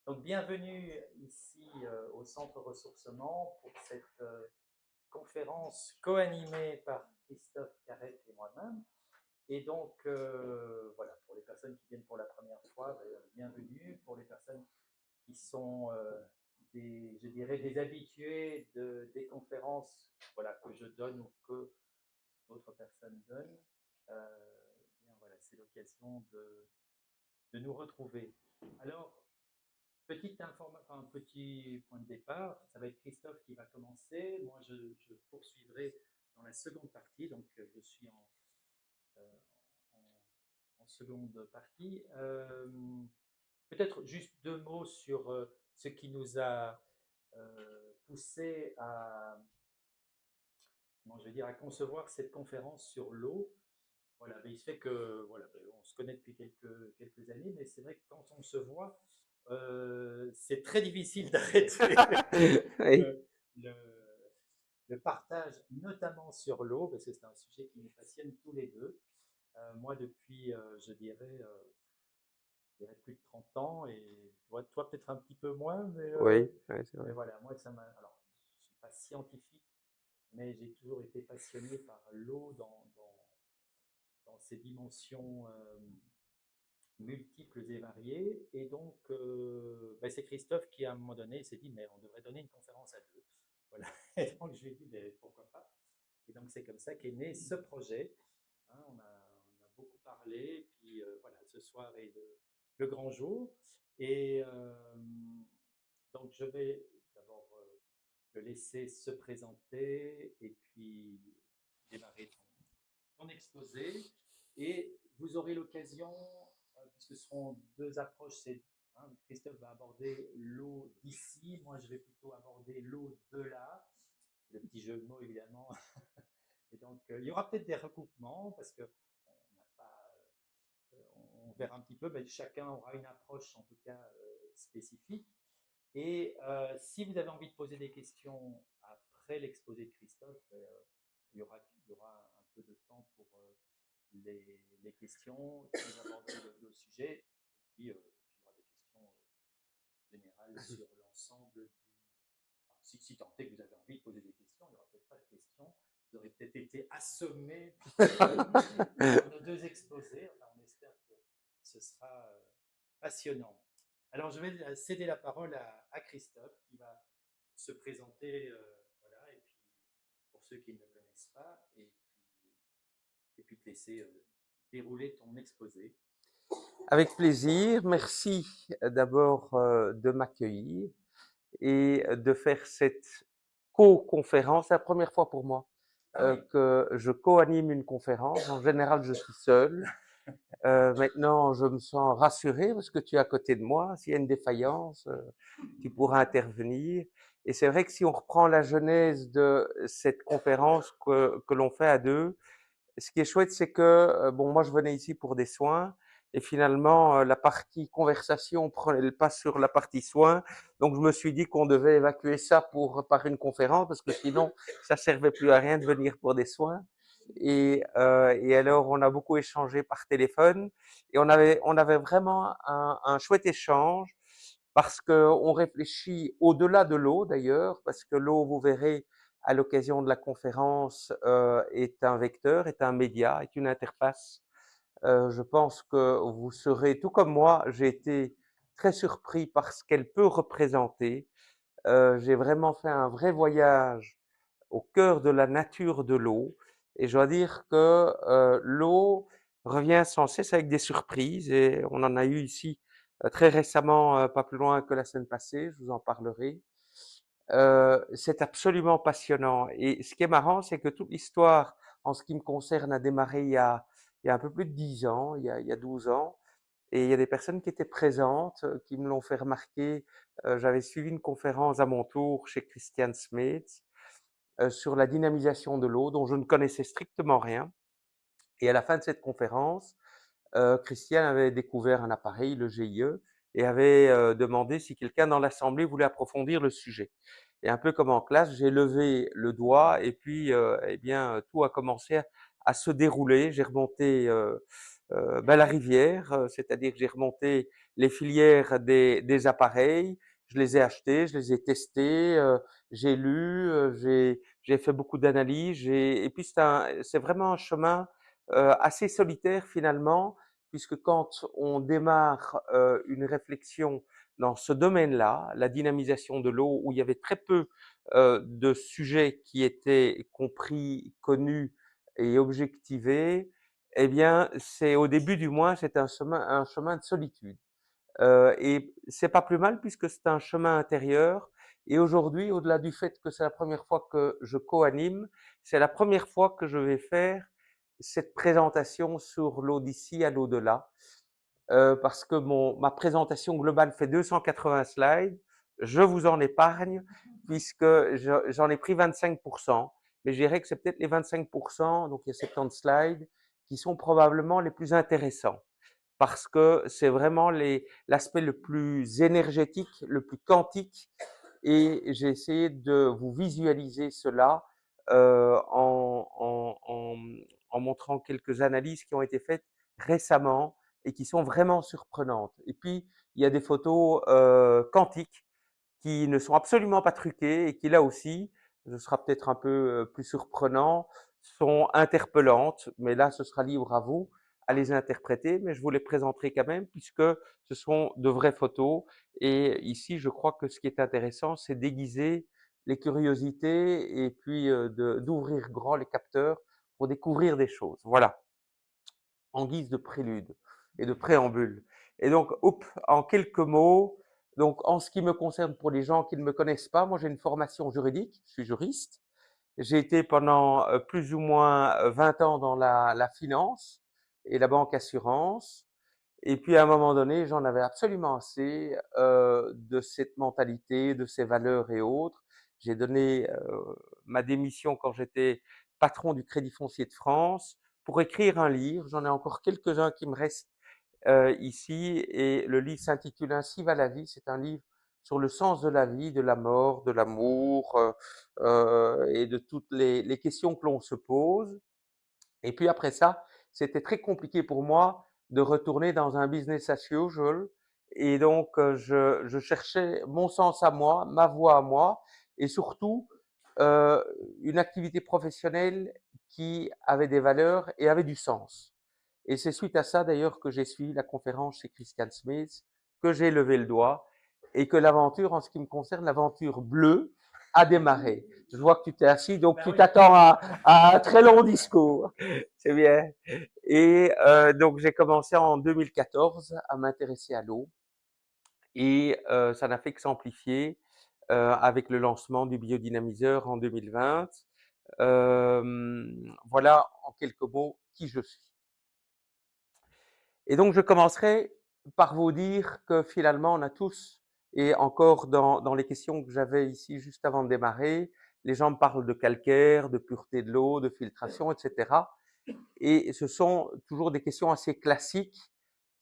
Donc, bienvenue ici au Centre Ressourcement pour cette conférence co-animée par Christophe Carrette et moi-même. Et donc, voilà, pour les personnes qui viennent pour la première fois, bienvenue. Pour les personnes qui sont je dirais, des habitués des conférences voilà, que je donne ou que d'autres personnes donnent, bien voilà, c'est l'occasion de nous retrouver. Alors, petit point de départ, ça va être Christophe qui va commencer. Moi, je poursuivrai dans la seconde partie, donc je suis euh, en seconde partie. Peut-être juste deux mots sur ce qui nous a poussé à, comment je vais dire, à concevoir cette conférence sur l'eau. Voilà, mais il se fait que voilà, on se connaît depuis quelques années, mais c'est vrai que quand on se voit, c'est très difficile d'arrêter Oui, le, le, le partage, notamment sur l'eau, parce que c'est un sujet qui nous passionne tous les deux. Moi, depuis, je dirais plus de 30 ans, et toi peut-être un petit peu moins, oui, oui, c'est vrai. mais voilà, moi, ça m'a. Alors, je ne suis pas scientifique, mais j'ai toujours été passionné par l'eau dans ses dimensions multiples et variées. Et donc, c'est Christophe qui, à un moment donné, s'est dit, mais on devrait donner une conférence à deux. Voilà. Et donc, je lui ai dit, mais pourquoi pas. Et donc, c'est comme ça qu'est né ce projet. Hein, on a beaucoup parlé, puis voilà, ce soir est le grand jour. Et donc, je vais d'abord le laisser se présenter et puis démarrer ton exposé. Et vous aurez l'occasion, puisque ce seront deux approches, hein, Christophe va aborder l'eau d'ici, moi je vais plutôt aborder l'eau de là. Le petit jeu de mots évidemment. Et donc il y aura peut-être des recoupements parce que on n'a pas, on verra un petit peu, mais chacun aura une approche en tout cas spécifique. Et si vous avez envie de poser des questions après l'exposé de Christophe, il y aura un peu de temps pour les questions, puis aborder le sujet, et puis il y aura des questions générales sur l'ensemble du. Enfin, si tant est que vous avez envie de poser des questions, il n'y aura peut-être pas de questions. Vous aurez peut-être été assommé par nos deux exposés. Enfin, on espère que ce sera passionnant. Alors, je vais céder la parole à Christophe qui va se présenter, voilà, et puis pour ceux qui ne le connaissent pas, et puis te laisser dérouler ton exposé. Avec plaisir. Merci d'abord de m'accueillir et de faire cette co-conférence. C'est la première fois pour moi Ah oui, que je co-anime une conférence. En général, je suis seul. Maintenant, je me sens rassuré parce que tu es à côté de moi. S'il y a une défaillance, tu pourras intervenir. Et c'est vrai que si on reprend la genèse de cette conférence que l'on fait à deux, ce qui est chouette, c'est que bon, moi, je venais ici pour des soins et finalement, la partie conversation prenait le pas sur la partie soins. Donc, je me suis dit qu'on devait évacuer ça par une conférence parce que sinon, ça servait plus à rien de venir pour des soins. Et alors, on a beaucoup échangé par téléphone et on avait vraiment un chouette échange parce que on réfléchit au-delà de l'eau d'ailleurs, parce que l'eau, vous verrez, à l'occasion de la conférence, est un vecteur, est un média, est une interface. Je pense que vous serez, tout comme moi, j'ai été très surpris par ce qu'elle peut représenter. J'ai vraiment fait un vrai voyage au cœur de la nature de l'eau et je dois dire que l'eau revient sans cesse avec des surprises et on en a eu ici très récemment, pas plus loin que la semaine passée, je vous en parlerai. C'est absolument passionnant et ce qui est marrant, c'est que toute l'histoire, en ce qui me concerne, a démarré il y a un peu plus de 10 ans, il y a 12 ans et il y a des personnes qui étaient présentes, qui me l'ont fait remarquer. J'avais suivi une conférence à mon tour chez Christian Smith, sur la dynamisation de l'eau dont je ne connaissais strictement rien et à la fin de cette conférence, Christian avait découvert un appareil, le GIE, et avait demandé si quelqu'un dans l'assemblée voulait approfondir le sujet. Et un peu comme en classe, j'ai levé le doigt et puis, eh bien, tout a commencé à se dérouler. J'ai remonté la rivière, c'est-à-dire que j'ai remonté les filières des appareils, je les ai achetés, je les ai testés, j'ai lu, j'ai fait beaucoup d'analyses, et puis c'est vraiment un chemin assez solitaire finalement, puisque quand on démarre une réflexion dans ce domaine-là, la dynamisation de l'eau, où il y avait très peu de sujets qui étaient compris, connus et objectivés, eh bien, c'est au début du moins, c'est un chemin de solitude. Et c'est pas plus mal puisque c'est un chemin intérieur. Et aujourd'hui, au-delà du fait que c'est la première fois que je co-anime, c'est la première fois que je vais faire cette présentation sur l'Odyssée à l'au-delà. Parce que ma présentation globale fait 280 slides. Je vous en épargne puisque j'en ai pris 25%. Mais je dirais que c'est peut-être les 25%, donc il y a 70 slides, qui sont probablement les plus intéressants parce que c'est vraiment l'aspect le plus énergétique, le plus quantique, et j'ai essayé de vous visualiser cela en montrant quelques analyses qui ont été faites récemment et qui sont vraiment surprenantes. Et puis, il y a des photos quantiques qui ne sont absolument pas truquées et qui, là aussi, ce sera peut-être un peu plus surprenant, sont interpellantes, mais là, ce sera libre à vous à les interpréter, mais je vous les présenterai quand même puisque ce sont de vraies photos. Et ici, je crois que ce qui est intéressant, c'est d'aiguiser les curiosités et puis d'ouvrir grand les capteurs pour découvrir des choses. Voilà, en guise de prélude et de préambule. Et donc, en quelques mots, donc en ce qui me concerne, pour les gens qui ne me connaissent pas, moi j'ai une formation juridique, je suis juriste. J'ai été pendant plus ou moins 20 ans dans la finance et la banque assurance. Et puis à un moment donné, j'en avais absolument assez de cette mentalité, de ces valeurs et autres. J'ai donné ma démission quand j'étais patron du Crédit Foncier de France pour écrire un livre. J'en ai encore quelques-uns qui me restent ici, et le livre s'intitule Ainsi va la vie. C'est un livre sur le sens de la vie, de la mort, de l'amour et de toutes les questions que l'on se pose. Et puis après ça, c'était très compliqué pour moi de retourner dans un business as usual. Et donc, je cherchais mon sens à moi, ma voie à moi, et surtout euh, une activité professionnelle qui avait des valeurs et avait du sens. Et c'est suite à ça d'ailleurs que j'ai suivi la conférence chez Christian Smith, que j'ai levé le doigt, et que l'aventure, en ce qui me concerne, l'aventure bleue, a démarré. Je vois que tu t'es assis, donc tu t'attends à un très long discours. C'est bien. Et donc j'ai commencé en 2014 à m'intéresser à l'eau, et ça n'a fait que s'amplifier avec le lancement du biodynamiseur en 2020. Voilà en quelques mots qui je suis. Et donc je commencerai par vous dire que finalement on a tous, et encore dans les questions que j'avais ici juste avant de démarrer, les gens me parlent de calcaire, de pureté de l'eau, de filtration, etc. Et ce sont toujours des questions assez classiques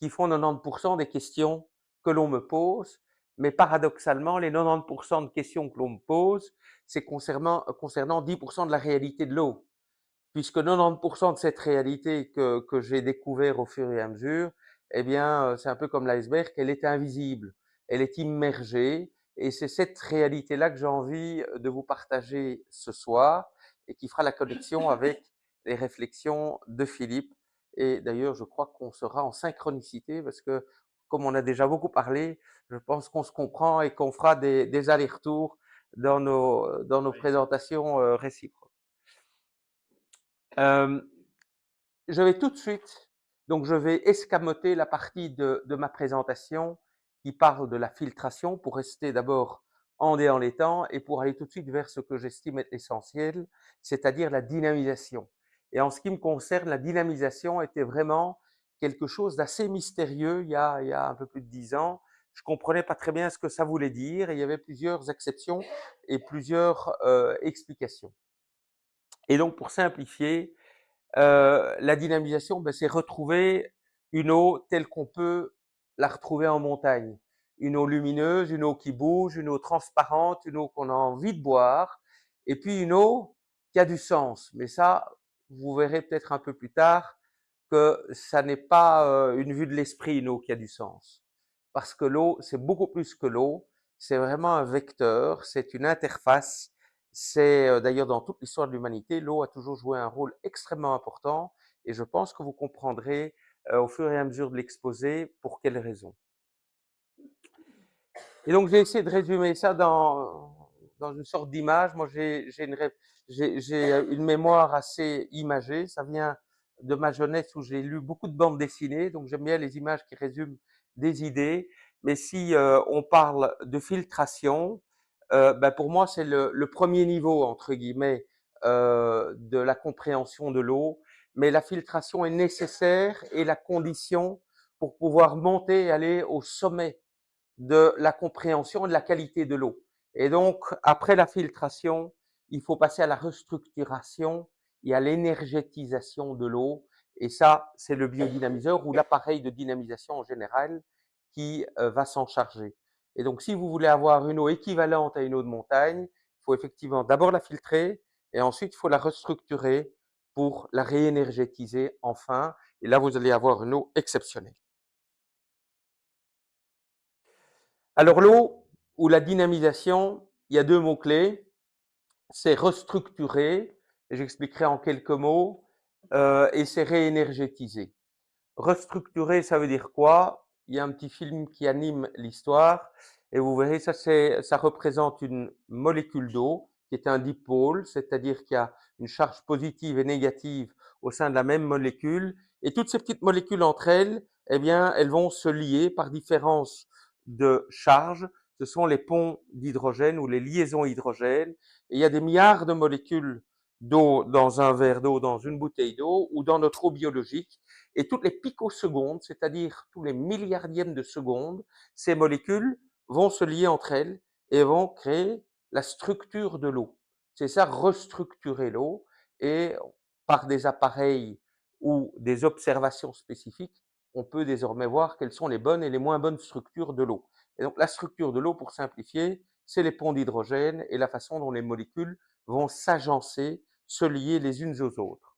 qui font 90% des questions que l'on me pose. Mais paradoxalement, les 90% de questions que l'on me pose, c'est concernant 10% de la réalité de l'eau. Puisque 90% de cette réalité que j'ai découvert au fur et à mesure, eh bien, c'est un peu comme l'iceberg, elle est invisible, elle est immergée, et c'est cette réalité-là que j'ai envie de vous partager ce soir, et qui fera la connexion avec les réflexions de Philippe. Et d'ailleurs, je crois qu'on sera en synchronicité parce que, comme on a déjà beaucoup parlé, je pense qu'on se comprend et qu'on fera des allers-retours dans nos présentations réciproques. Euh, je vais tout de suite, donc je vais escamoter la partie de ma présentation qui parle de la filtration pour rester d'abord en les temps et pour aller tout de suite vers ce que j'estime être essentiel, c'est-à-dire la dynamisation. Et en ce qui me concerne, la dynamisation était vraiment quelque chose d'assez mystérieux il y a un peu plus de 10 ans. Je comprenais pas très bien ce que ça voulait dire, et il y avait plusieurs exceptions et plusieurs explications. Et donc, pour simplifier, la dynamisation, c'est retrouver une eau telle qu'on peut la retrouver en montagne. Une eau lumineuse, une eau qui bouge, une eau transparente, une eau qu'on a envie de boire, et puis une eau qui a du sens. Mais ça, vous verrez peut-être un peu plus tard, que ça n'est pas une vue de l'esprit, une eau qui a du sens. Parce que l'eau, c'est beaucoup plus que l'eau, c'est vraiment un vecteur, c'est une interface. C'est d'ailleurs dans toute l'histoire de l'humanité, l'eau a toujours joué un rôle extrêmement important et je pense que vous comprendrez au fur et à mesure de l'exposé pour quelles raisons. Et donc j'ai essayé de résumer ça dans une sorte d'image. Moi j'ai une mémoire assez imagée, ça vient de ma jeunesse où j'ai lu beaucoup de bandes dessinées, donc j'aime bien les images qui résument des idées. Mais si on parle de filtration, ben pour moi c'est le premier niveau entre guillemets de la compréhension de l'eau. Mais la filtration est nécessaire et la condition pour pouvoir monter et aller au sommet de la compréhension et de la qualité de l'eau. Et donc, après la filtration, il faut passer à la restructuration et à l'énergétisation de l'eau. Et ça, c'est le biodynamiseur ou l'appareil de dynamisation en général qui va s'en charger. Et donc, si vous voulez avoir une eau équivalente à une eau de montagne, il faut effectivement d'abord la filtrer et ensuite il faut la restructurer pour la réénergétiser enfin. Et là, vous allez avoir une eau exceptionnelle. Alors l'eau ou la dynamisation, il y a deux mots-clés, c'est restructurer, et j'expliquerai en quelques mots, et c'est réénergétiser. Restructurer, ça veut dire quoi? Il y a un petit film qui anime l'histoire, et vous verrez, ça représente une molécule d'eau qui est un dipôle, c'est-à-dire qu'il y a une charge positive et négative au sein de la même molécule, et toutes ces petites molécules entre elles, eh bien, elles vont se lier par différence de charges. Ce sont les ponts d'hydrogène ou les liaisons hydrogène. Et il y a des milliards de molécules d'eau dans un verre d'eau, dans une bouteille d'eau ou dans notre eau biologique. Et toutes les picosecondes, c'est-à-dire tous les milliardièmes de secondes, ces molécules vont se lier entre elles et vont créer la structure de l'eau. C'est ça, restructurer l'eau. Et par des appareils ou des observations spécifiques, on peut désormais voir quelles sont les bonnes et les moins bonnes structures de l'eau. Et donc la structure de l'eau, pour simplifier, c'est les ponts d'hydrogène et la façon dont les molécules vont s'agencer, se lier les unes aux autres.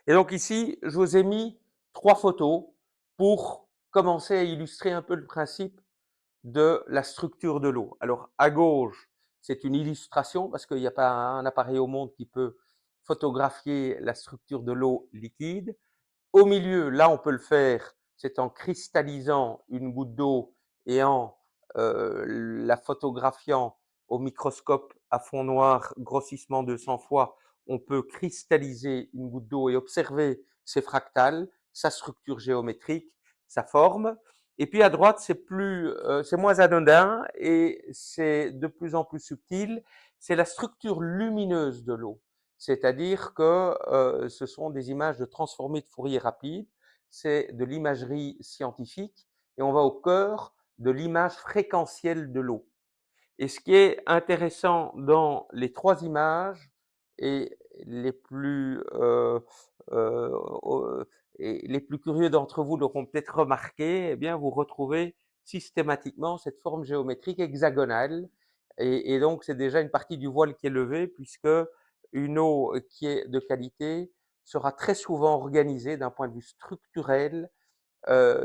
Et donc ici, je vous ai mis 3 photos pour commencer à illustrer un peu le principe de la structure de l'eau. Alors à gauche, c'est une illustration parce qu'il n'y a pas un appareil au monde qui peut photographier la structure de l'eau liquide. Au milieu, là, on peut le faire, c'est en cristallisant une goutte d'eau et en la photographiant au microscope à fond noir, grossissement 200 fois, on peut cristalliser une goutte d'eau et observer ses fractales, sa structure géométrique, sa forme. Et puis à droite, c'est moins anodin et c'est de plus en plus subtil. C'est la structure lumineuse de l'eau. C'est-à-dire que ce sont des images de transformées de Fourier rapide, c'est de l'imagerie scientifique et on va au cœur de l'image fréquentielle de l'eau. Et ce qui est intéressant dans les 3 images et les plus, heu, et les plus curieux d'entre vous l'auront peut-être remarqué, eh bien vous retrouvez systématiquement cette forme géométrique hexagonale et donc c'est déjà une partie du voile qui est levée puisque une eau qui est de qualité sera très souvent organisée d'un point de vue structurel,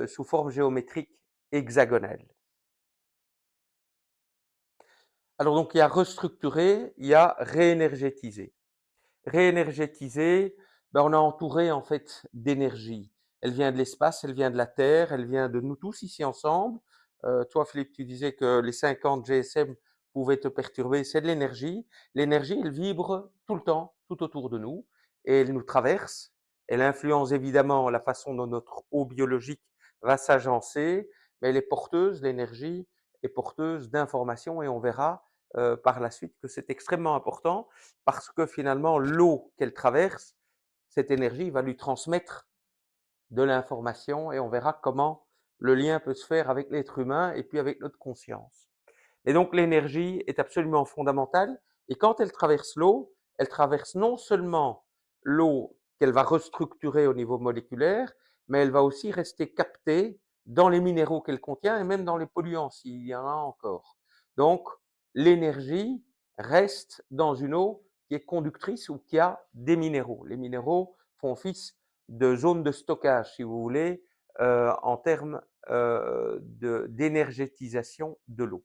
sous forme géométrique hexagonale. Alors donc il y a restructurer, il y a réénergétiser. Réénergétiser, ben, on est entouré en fait d'énergie. Elle vient de l'espace, elle vient de la Terre, elle vient de nous tous ici ensemble. Toi Philippe, tu disais que les 50 GSM pouvaient te perturber, c'est de l'énergie. L'énergie, elle vibre tout le temps, tout autour de nous, et elle nous traverse. Elle influence évidemment la façon dont notre eau biologique va s'agencer, mais elle est porteuse, l'énergie est porteuse d'informations, et on verra par la suite que c'est extrêmement important parce que finalement, l'eau qu'elle traverse, cette énergie va lui transmettre de l'information et on verra comment le lien peut se faire avec l'être humain et puis avec notre conscience. Et donc l'énergie est absolument fondamentale et quand elle traverse l'eau, elle traverse non seulement l'eau qu'elle va restructurer au niveau moléculaire, mais elle va aussi rester captée dans les minéraux qu'elle contient et même dans les polluants s'il y en a encore. Donc l'énergie reste dans une eau qui est conductrice ou qui a des minéraux. Les minéraux font office de zone de stockage, si vous voulez, en termes d'énergétisation de l'eau.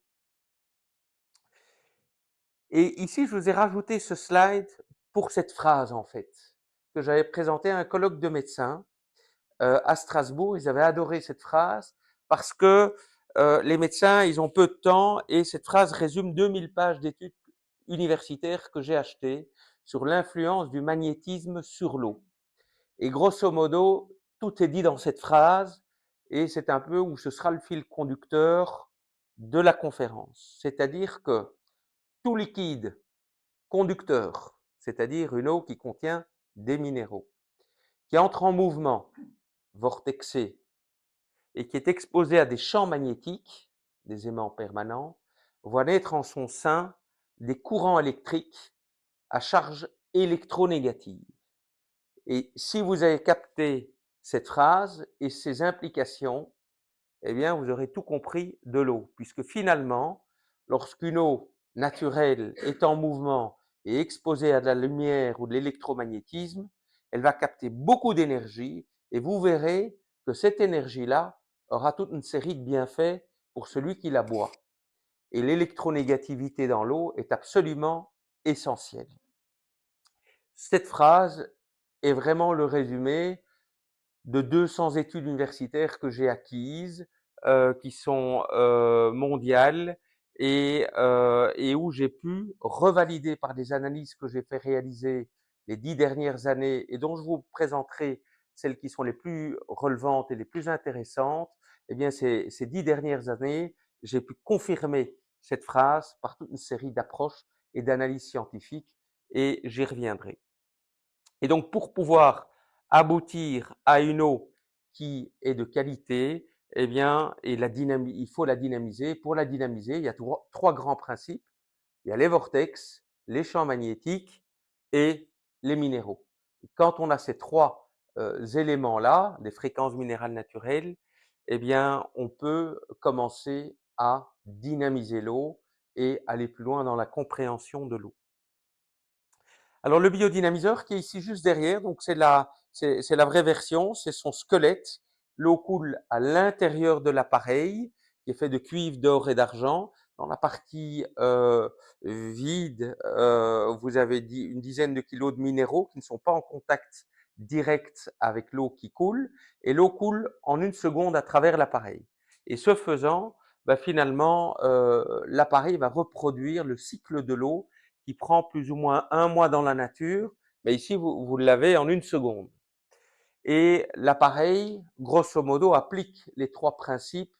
Et ici, je vous ai rajouté ce slide pour cette phrase, en fait, que j'avais présentée à un colloque de médecins à Strasbourg. Ils avaient adoré cette phrase parce que les médecins, ils ont peu de temps et cette phrase résume 2000 pages d'études universitaires que j'ai achetées sur l'influence du magnétisme sur l'eau. Et grosso modo, tout est dit dans cette phrase et c'est un peu où ce sera le fil conducteur de la conférence. C'est-à-dire que tout liquide conducteur, c'est-à-dire une eau qui contient des minéraux, qui entre en mouvement, vortexé, et qui est exposé à des champs magnétiques, des aimants permanents, voit naître en son sein des courants électriques à charge électronégative. Et si vous avez capté cette phrase et ses implications, eh bien, vous aurez tout compris de l'eau, puisque finalement, lorsqu'une eau naturelle est en mouvement et exposée à de la lumière ou de l'électromagnétisme, elle va capter beaucoup d'énergie et vous verrez que cette énergie-là aura toute une série de bienfaits pour celui qui la boit. Et l'électronégativité dans l'eau est absolument essentielle. Cette phrase est vraiment le résumé de 200 études universitaires que j'ai acquises, qui sont mondiales et où j'ai pu revalider par des analyses que j'ai fait réaliser les 10 dernières années et dont je vous présenterai celles qui sont les plus relevantes et les plus intéressantes. Eh bien, ces 10 dernières années, j'ai pu confirmer cette phrase par toute une série d'approches et d'analyses scientifiques et j'y reviendrai. Et donc, pour pouvoir aboutir à une eau qui est de qualité, eh bien, il faut la dynamiser. Pour la dynamiser, il y a trois grands principes. Il y a les vortex, les champs magnétiques et les minéraux. Et quand on a ces trois éléments-là, des fréquences minérales naturelles, eh bien, on peut commencer à dynamiser l'eau et aller plus loin dans la compréhension de l'eau. Alors le biodynamiseur qui est ici juste derrière, donc c'est la vraie version, c'est son squelette. L'eau coule à l'intérieur de l'appareil qui est fait de cuivre, d'or et d'argent. Dans la partie vide, vous avez une dizaine de kilos de minéraux qui ne sont pas en contact direct avec l'eau qui coule, et l'eau coule en une seconde à travers l'appareil. Et ce faisant, finalement, l'appareil va reproduire le cycle de l'eau qui prend plus ou moins 1 mois dans la nature, mais ici, vous l'avez en une seconde. Et l'appareil, grosso modo, applique les trois principes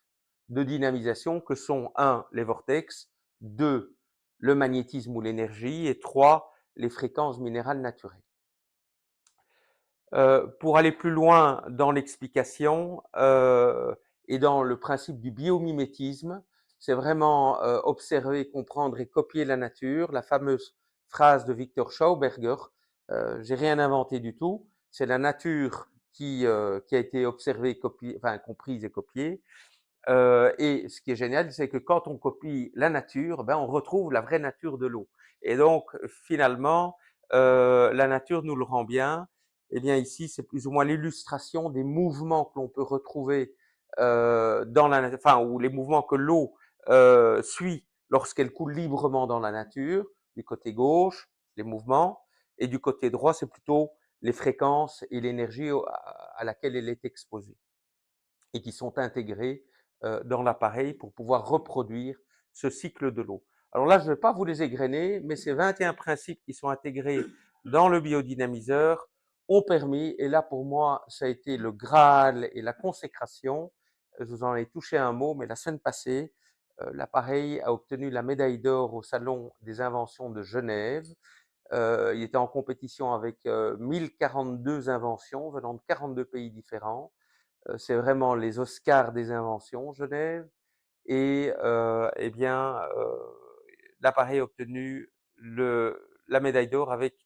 de dynamisation que sont 1, les vortex, 2, le magnétisme ou l'énergie, et 3, les fréquences minérales naturelles. Pour aller plus loin dans l'explication et dans le principe du biomimétisme, c'est vraiment observer, comprendre et copier la nature, la fameuse phrase de Victor Schauberger, j'ai rien inventé du tout, c'est la nature qui a été observée, comprise et copiée. Et ce qui est génial, c'est que quand on copie la nature, on retrouve la vraie nature de l'eau. Et donc, finalement, la nature nous le rend bien. Eh bien, ici, c'est plus ou moins l'illustration des mouvements que l'on peut retrouver dans la nature, enfin, ou les mouvements que l'eau suit lorsqu'elle coule librement dans la nature. Du côté gauche, les mouvements, et du côté droit, c'est plutôt les fréquences et l'énergie à laquelle elle est exposée et qui sont intégrées dans l'appareil pour pouvoir reproduire ce cycle de l'eau. Alors là, je ne vais pas vous les égrener, mais ces 21 principes qui sont intégrés dans le biodynamiseur ont permis, et là pour moi, ça a été le Graal et la consécration. Je vous en ai touché un mot, mais la semaine passée, l'appareil a obtenu la médaille d'or au Salon des inventions de Genève. Il était en compétition avec 1042 inventions venant de 42 pays différents. C'est vraiment les Oscars des inventions, Genève. Et eh bien, l'appareil a obtenu la médaille d'or avec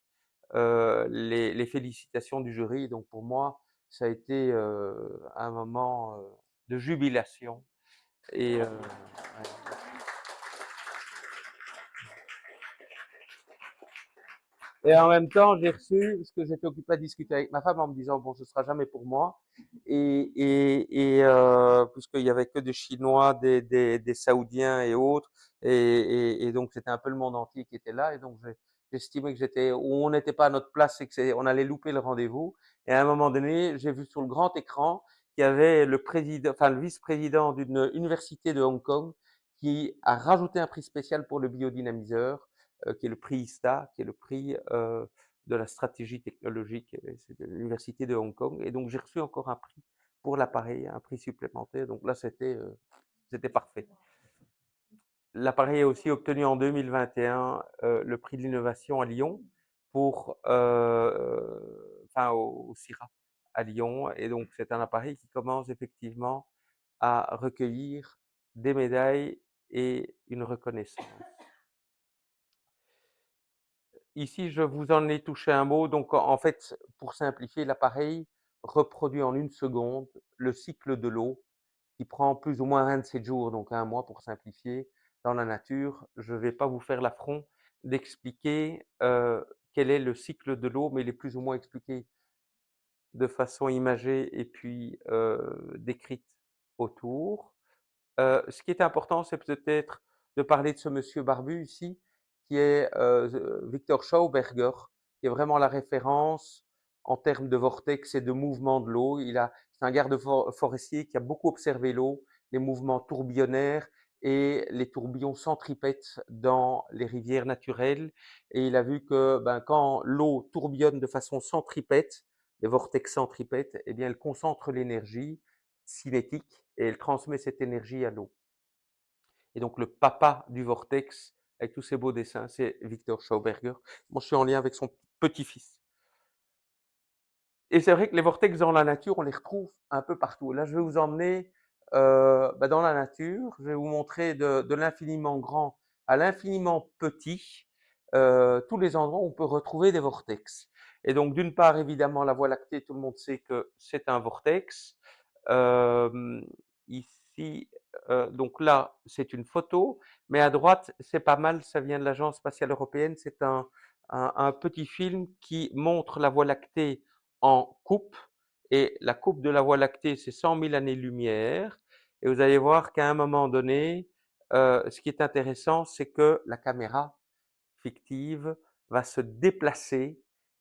les félicitations du jury. Donc pour moi, ça a été un moment de jubilation. Et ouais. Et en même temps, j'ai reçu, parce que j'étais occupé à discuter avec ma femme en me disant, bon, ce sera jamais pour moi. Puisqu'il y avait que des Chinois, des Saoudiens et autres. Et donc, c'était un peu le monde entier qui était là. Et donc, j'estimais que où on n'était pas à notre place et on allait louper le rendez-vous. Et à un moment donné, j'ai vu sur le grand écran qu'il y avait le président, enfin, le vice-président d'une université de Hong Kong qui a rajouté un prix spécial pour le biodynamiseur qui est le prix ISTA, qui est le prix de la stratégie technologique, c'est de l'université de Hong Kong. Et donc j'ai reçu encore un prix pour l'appareil, un prix supplémentaire. Donc là c'était parfait. L'appareil a aussi obtenu en 2021 le prix de l'innovation à Lyon pour enfin au CIRA à Lyon. Et donc c'est un appareil qui commence effectivement à recueillir des médailles et une reconnaissance. Ici, je vous en ai touché un mot. Donc, en fait, pour simplifier, l'appareil reproduit en 1 seconde le cycle de l'eau qui prend plus ou moins 27 jours, donc 1 mois pour simplifier, dans la nature. Je ne vais pas vous faire l'affront d'expliquer quel est le cycle de l'eau, mais il est plus ou moins expliqué de façon imagée et puis décrite autour. Ce qui est important, c'est peut-être de parler de ce monsieur barbu ici, qui est Victor Schauberger, qui est vraiment la référence en termes de vortex et de mouvement de l'eau. C'est un garde forestier qui a beaucoup observé l'eau, les mouvements tourbillonnaires et les tourbillons centripètes dans les rivières naturelles. Et il a vu que quand l'eau tourbillonne de façon centripète, les vortex centripètes, eh bien, elle concentre l'énergie cinétique et elle transmet cette énergie à l'eau. Et donc le papa du vortex, avec tous ces beaux dessins, c'est Victor Schauberger. Moi, je suis en lien avec son petit-fils. Et c'est vrai que les vortex dans la nature, on les retrouve un peu partout. Là, je vais vous emmener dans la nature. Je vais vous montrer de l'infiniment grand à l'infiniment petit tous les endroits où on peut retrouver des vortex. Et donc, d'une part, évidemment, la Voie lactée, tout le monde sait que c'est un vortex. Ici, donc là, c'est une photo, mais à droite, c'est pas mal, ça vient de l'Agence spatiale européenne. C'est un petit film qui montre la Voie lactée en coupe. Et la coupe de la Voie lactée, c'est 100 000 années-lumière. Et vous allez voir qu'à un moment donné, ce qui est intéressant, c'est que la caméra fictive va se déplacer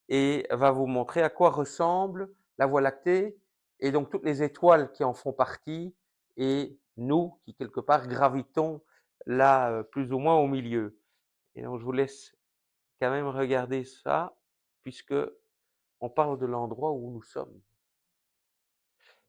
et va vous montrer à quoi ressemble la Voie lactée et donc toutes les étoiles qui en font partie et nous qui quelque part gravitons là plus ou moins au milieu. Et donc je vous laisse quand même regarder ça puisque on parle de l'endroit où nous sommes.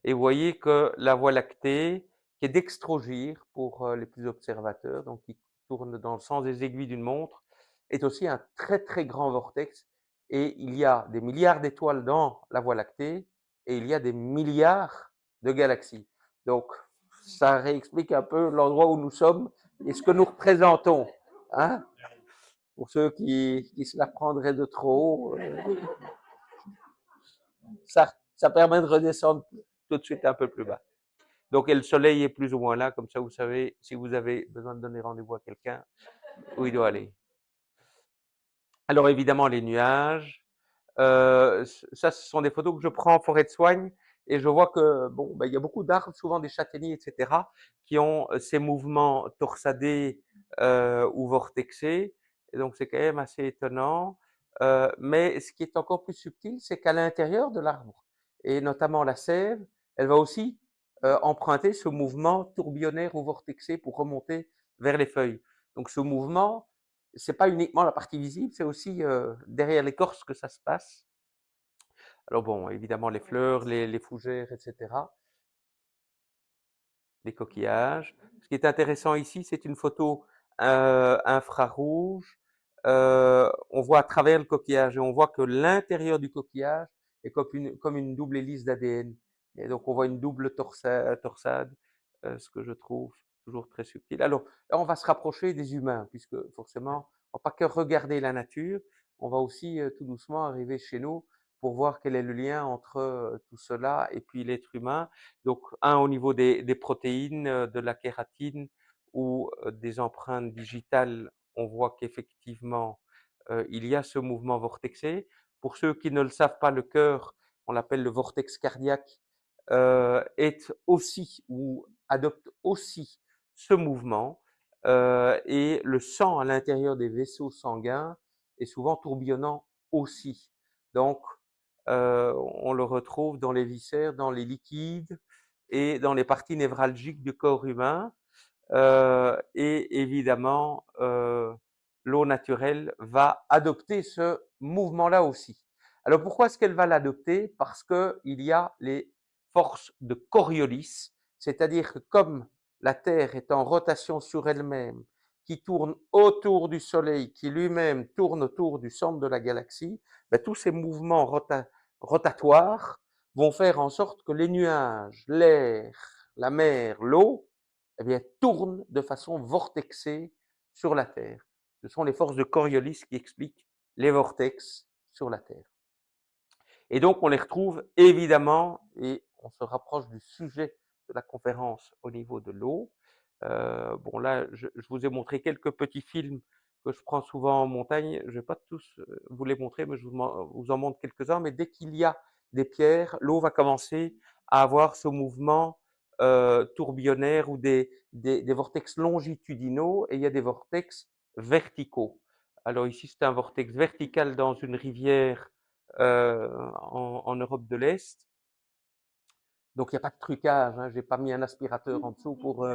Et vous voyez que la Voie lactée, qui est dextrogire pour les plus observateurs, donc qui tourne dans le sens des aiguilles d'une montre, est aussi un très très grand vortex. Et il y a des milliards d'étoiles dans la Voie lactée et il y a des milliards de galaxies. Donc, ça réexplique un peu l'endroit où nous sommes et ce que nous représentons. Hein, pour ceux qui se la prendraient de trop haut, ça permet de redescendre tout de suite un peu plus bas. Donc, et le soleil est plus ou moins là, comme ça vous savez, si vous avez besoin de donner rendez-vous à quelqu'un, où il doit aller. Alors évidemment, les nuages. Ça, ce sont des photos que je prends en forêt de soigne et je vois que bon, il y a beaucoup d'arbres, souvent des châtaigniers, etc., qui ont ces mouvements torsadés ou vortexés. Et donc, c'est quand même assez étonnant. Mais ce qui est encore plus subtil, c'est qu'à l'intérieur de l'arbre, et notamment la sève, elle va aussi emprunter ce mouvement tourbillonnaire ou vortexé pour remonter vers les feuilles. Donc, ce mouvement, c'est pas uniquement la partie visible, c'est aussi derrière l'écorce que ça se passe. Alors bon, évidemment les fleurs, les fougères, etc., les coquillages. Ce qui est intéressant ici, c'est une photo infrarouge. On voit à travers le coquillage et on voit que l'intérieur du coquillage est comme une double hélice d'ADN. Et donc on voit une double torsade, ce que je trouve toujours très subtil. Alors là, on va se rapprocher des humains, puisque forcément, on ne va pas que regarder la nature, on va aussi tout doucement arriver chez nous pour voir quel est le lien entre tout cela et puis l'être humain. Donc, au niveau des protéines, de la kératine ou des empreintes digitales, on voit qu'effectivement, il y a ce mouvement vortexé. Pour ceux qui ne le savent pas, le cœur, on l'appelle le vortex cardiaque, est aussi ou adopte aussi ce mouvement, et le sang à l'intérieur des vaisseaux sanguins est souvent tourbillonnant aussi. Donc, on le retrouve dans les viscères, dans les liquides et dans les parties névralgiques du corps humain. Et évidemment, l'eau naturelle va adopter ce mouvement-là aussi. Alors pourquoi est-ce qu'elle va l'adopter? Parce qu'il y a les forces de Coriolis, c'est-à-dire que comme la Terre est en rotation sur elle-même, qui tourne autour du Soleil, qui lui-même tourne autour du centre de la galaxie, ben, tous ces mouvements rotatoires vont faire en sorte que les nuages, l'air, la mer, l'eau, eh bien, tournent de façon vortexée sur la Terre. Ce sont les forces de Coriolis qui expliquent les vortex sur la Terre. Et donc, on les retrouve évidemment, et on se rapproche du sujet de la conférence au niveau de l'eau. Bon, là, je vous ai montré quelques petits films que je prends souvent en montagne. Je ne vais pas tous vous les montrer, mais je vous en montre quelques-uns. Mais dès qu'il y a des pierres, l'eau va commencer à avoir ce mouvement tourbillonnaire ou des vortex longitudinaux, et il y a des vortex verticaux. Alors ici, c'est un vortex vertical dans une rivière en Europe de l'Est. Donc il n'y a pas de trucage, hein, je n'ai pas mis un aspirateur en dessous pour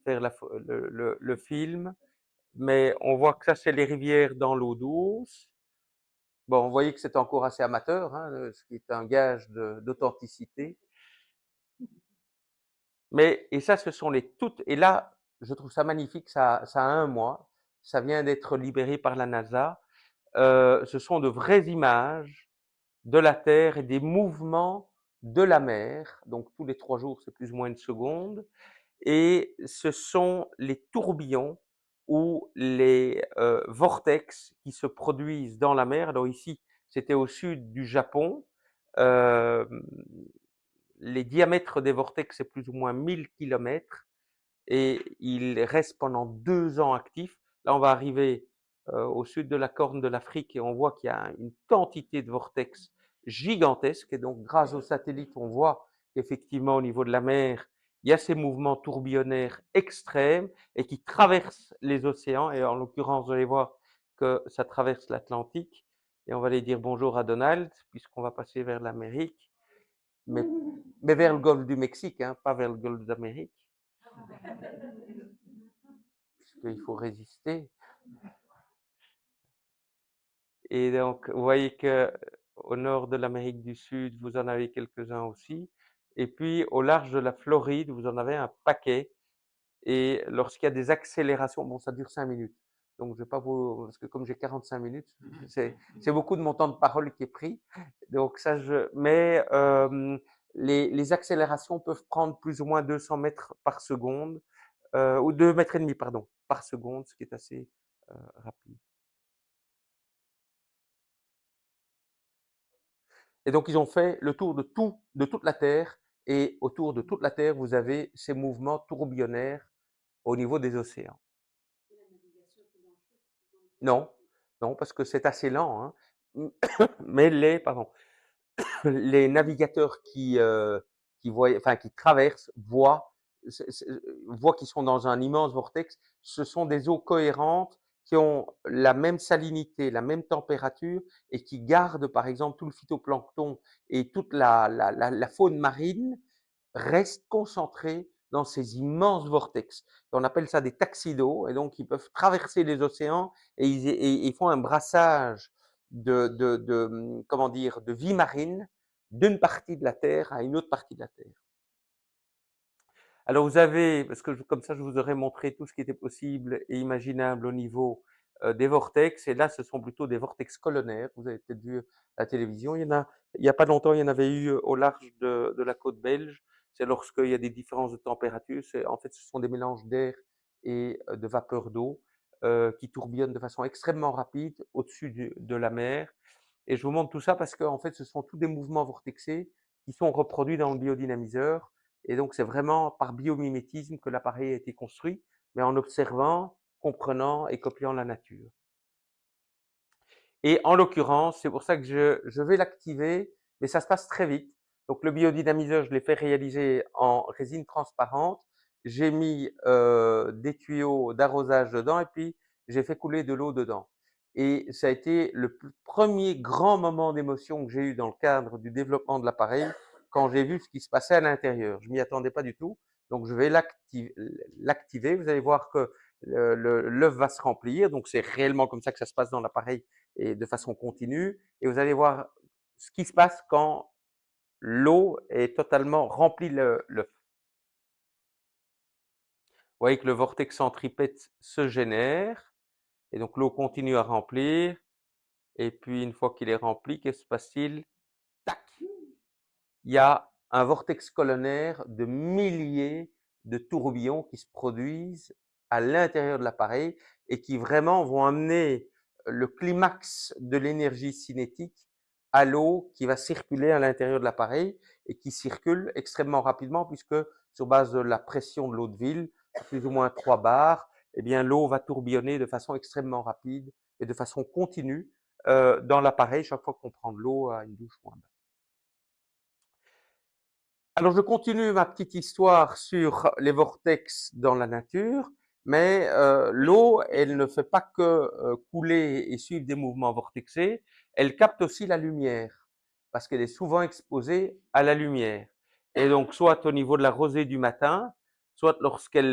faire le film. Mais on voit que ça, c'est les rivières dans l'eau douce. Bon, vous voyez que c'est encore assez amateur, hein, ce qui est un gage d'authenticité. Mais, et ça, ce sont les toutes, et là, je trouve ça magnifique, ça a 1 mois, ça vient d'être libéré par la NASA. Ce sont de vraies images de la Terre et des mouvements de la mer. Donc tous les 3 jours, c'est plus ou moins 1 seconde. Et ce sont les tourbillons ou les vortex qui se produisent dans la mer. Alors ici, c'était au sud du Japon. Euh, les diamètres des vortex, c'est plus ou moins 1000 kilomètres et il reste pendant 2 ans actif. Là, on va arriver au sud de la Corne de l'Afrique et on voit qu'il y a une quantité de vortex gigantesque. Et donc, grâce aux satellites, on voit qu'effectivement, au niveau de la mer, il y a ces mouvements tourbillonnaires extrêmes et qui traversent les océans. Et en l'occurrence, vous allez voir que ça traverse l'Atlantique. Et on va aller dire bonjour à Donald, puisqu'on va passer vers l'Amérique, mais, mais vers le golfe du Mexique, hein, pas vers le golfe d'Amérique. Puisqu'il faut résister. Et donc, vous voyez que au nord de l'Amérique du Sud, vous en avez quelques-uns aussi. Et puis, au large de la Floride, vous en avez un paquet. Et lorsqu'il y a des accélérations, bon, ça dure 5 minutes. Donc, je vais pas vous, parce que comme j'ai 45 minutes, c'est beaucoup de mon temps de parole qui est pris. Donc, ça, mais les accélérations peuvent prendre plus ou moins 200 mètres par seconde, ou 2 mètres et demi, pardon, par seconde, ce qui est assez rapide. Et donc, ils ont fait le tour de toute la Terre. Et autour de toute la Terre, vous avez ces mouvements tourbillonnaires au niveau des océans. Non, non, parce que c'est assez lent, hein. Mais les navigateurs qui traversent voient qu'ils sont dans un immense vortex. Ce sont des eaux cohérentes qui ont la même salinité, la même température et qui gardent, par exemple, tout le phytoplancton et toute la faune marine reste concentrée dans ces immenses vortex. On appelle ça des taxidos, et donc ils peuvent traverser les océans et ils font un brassage comment dire, de vie marine d'une partie de la Terre à une autre partie de la Terre. Alors vous avez, parce que comme ça je vous aurais montré tout ce qui était possible et imaginable au niveau des vortex, et là ce sont plutôt des vortex colonnaires. Vous avez peut-être vu à la télévision, il y a pas longtemps, il y en avait eu au large de la côte belge. C'est lorsqu'il y a des différences de température. En fait, ce sont des mélanges d'air et de vapeur d'eau qui tourbillonnent de façon extrêmement rapide au-dessus de la mer. Et je vous montre tout ça parce que en fait, ce sont tous des mouvements vortexés qui sont reproduits dans le biodynamiseur. Et donc, c'est vraiment par biomimétisme que l'appareil a été construit, mais en observant, comprenant et copiant la nature. Et en l'occurrence, c'est pour ça que je vais l'activer, mais ça se passe très vite. Donc le biodynamiseur, je l'ai fait réaliser en résine transparente. J'ai mis des tuyaux d'arrosage dedans et puis j'ai fait couler de l'eau dedans. Et ça a été le premier grand moment d'émotion que j'ai eu dans le cadre du développement de l'appareil quand j'ai vu ce qui se passait à l'intérieur. Je m'y attendais pas du tout. Donc je vais l'activer. Vous allez voir que l'œuf va se remplir. Donc c'est réellement comme ça que ça se passe dans l'appareil et de façon continue. Et vous allez voir ce qui se passe quand l'eau est totalement remplie l'œuf. Vous voyez que le vortex centripète se génère et donc l'eau continue à remplir. Et puis une fois qu'il est rempli, qu'est-ce qui se passe-t-il? Tac! Il y a un vortex colonnaire de milliers de tourbillons qui se produisent à l'intérieur de l'appareil et qui vraiment vont amener le climax de l'énergie cinétique à l'eau qui va circuler à l'intérieur de l'appareil et qui circule extrêmement rapidement puisque sur base de la pression de l'eau de ville, à plus ou moins 3 bars, eh bien l'eau va tourbillonner de façon extrêmement rapide et de façon continue dans l'appareil chaque fois qu'on prend de l'eau à une douche ou un bain. Alors, je continue ma petite histoire sur les vortex dans la nature, mais l'eau, elle ne fait pas que couler et suivre des mouvements vortexés, elle capte aussi la lumière, parce qu'elle est souvent exposée à la lumière. Et donc, soit au niveau de la rosée du matin, soit lorsqu'elle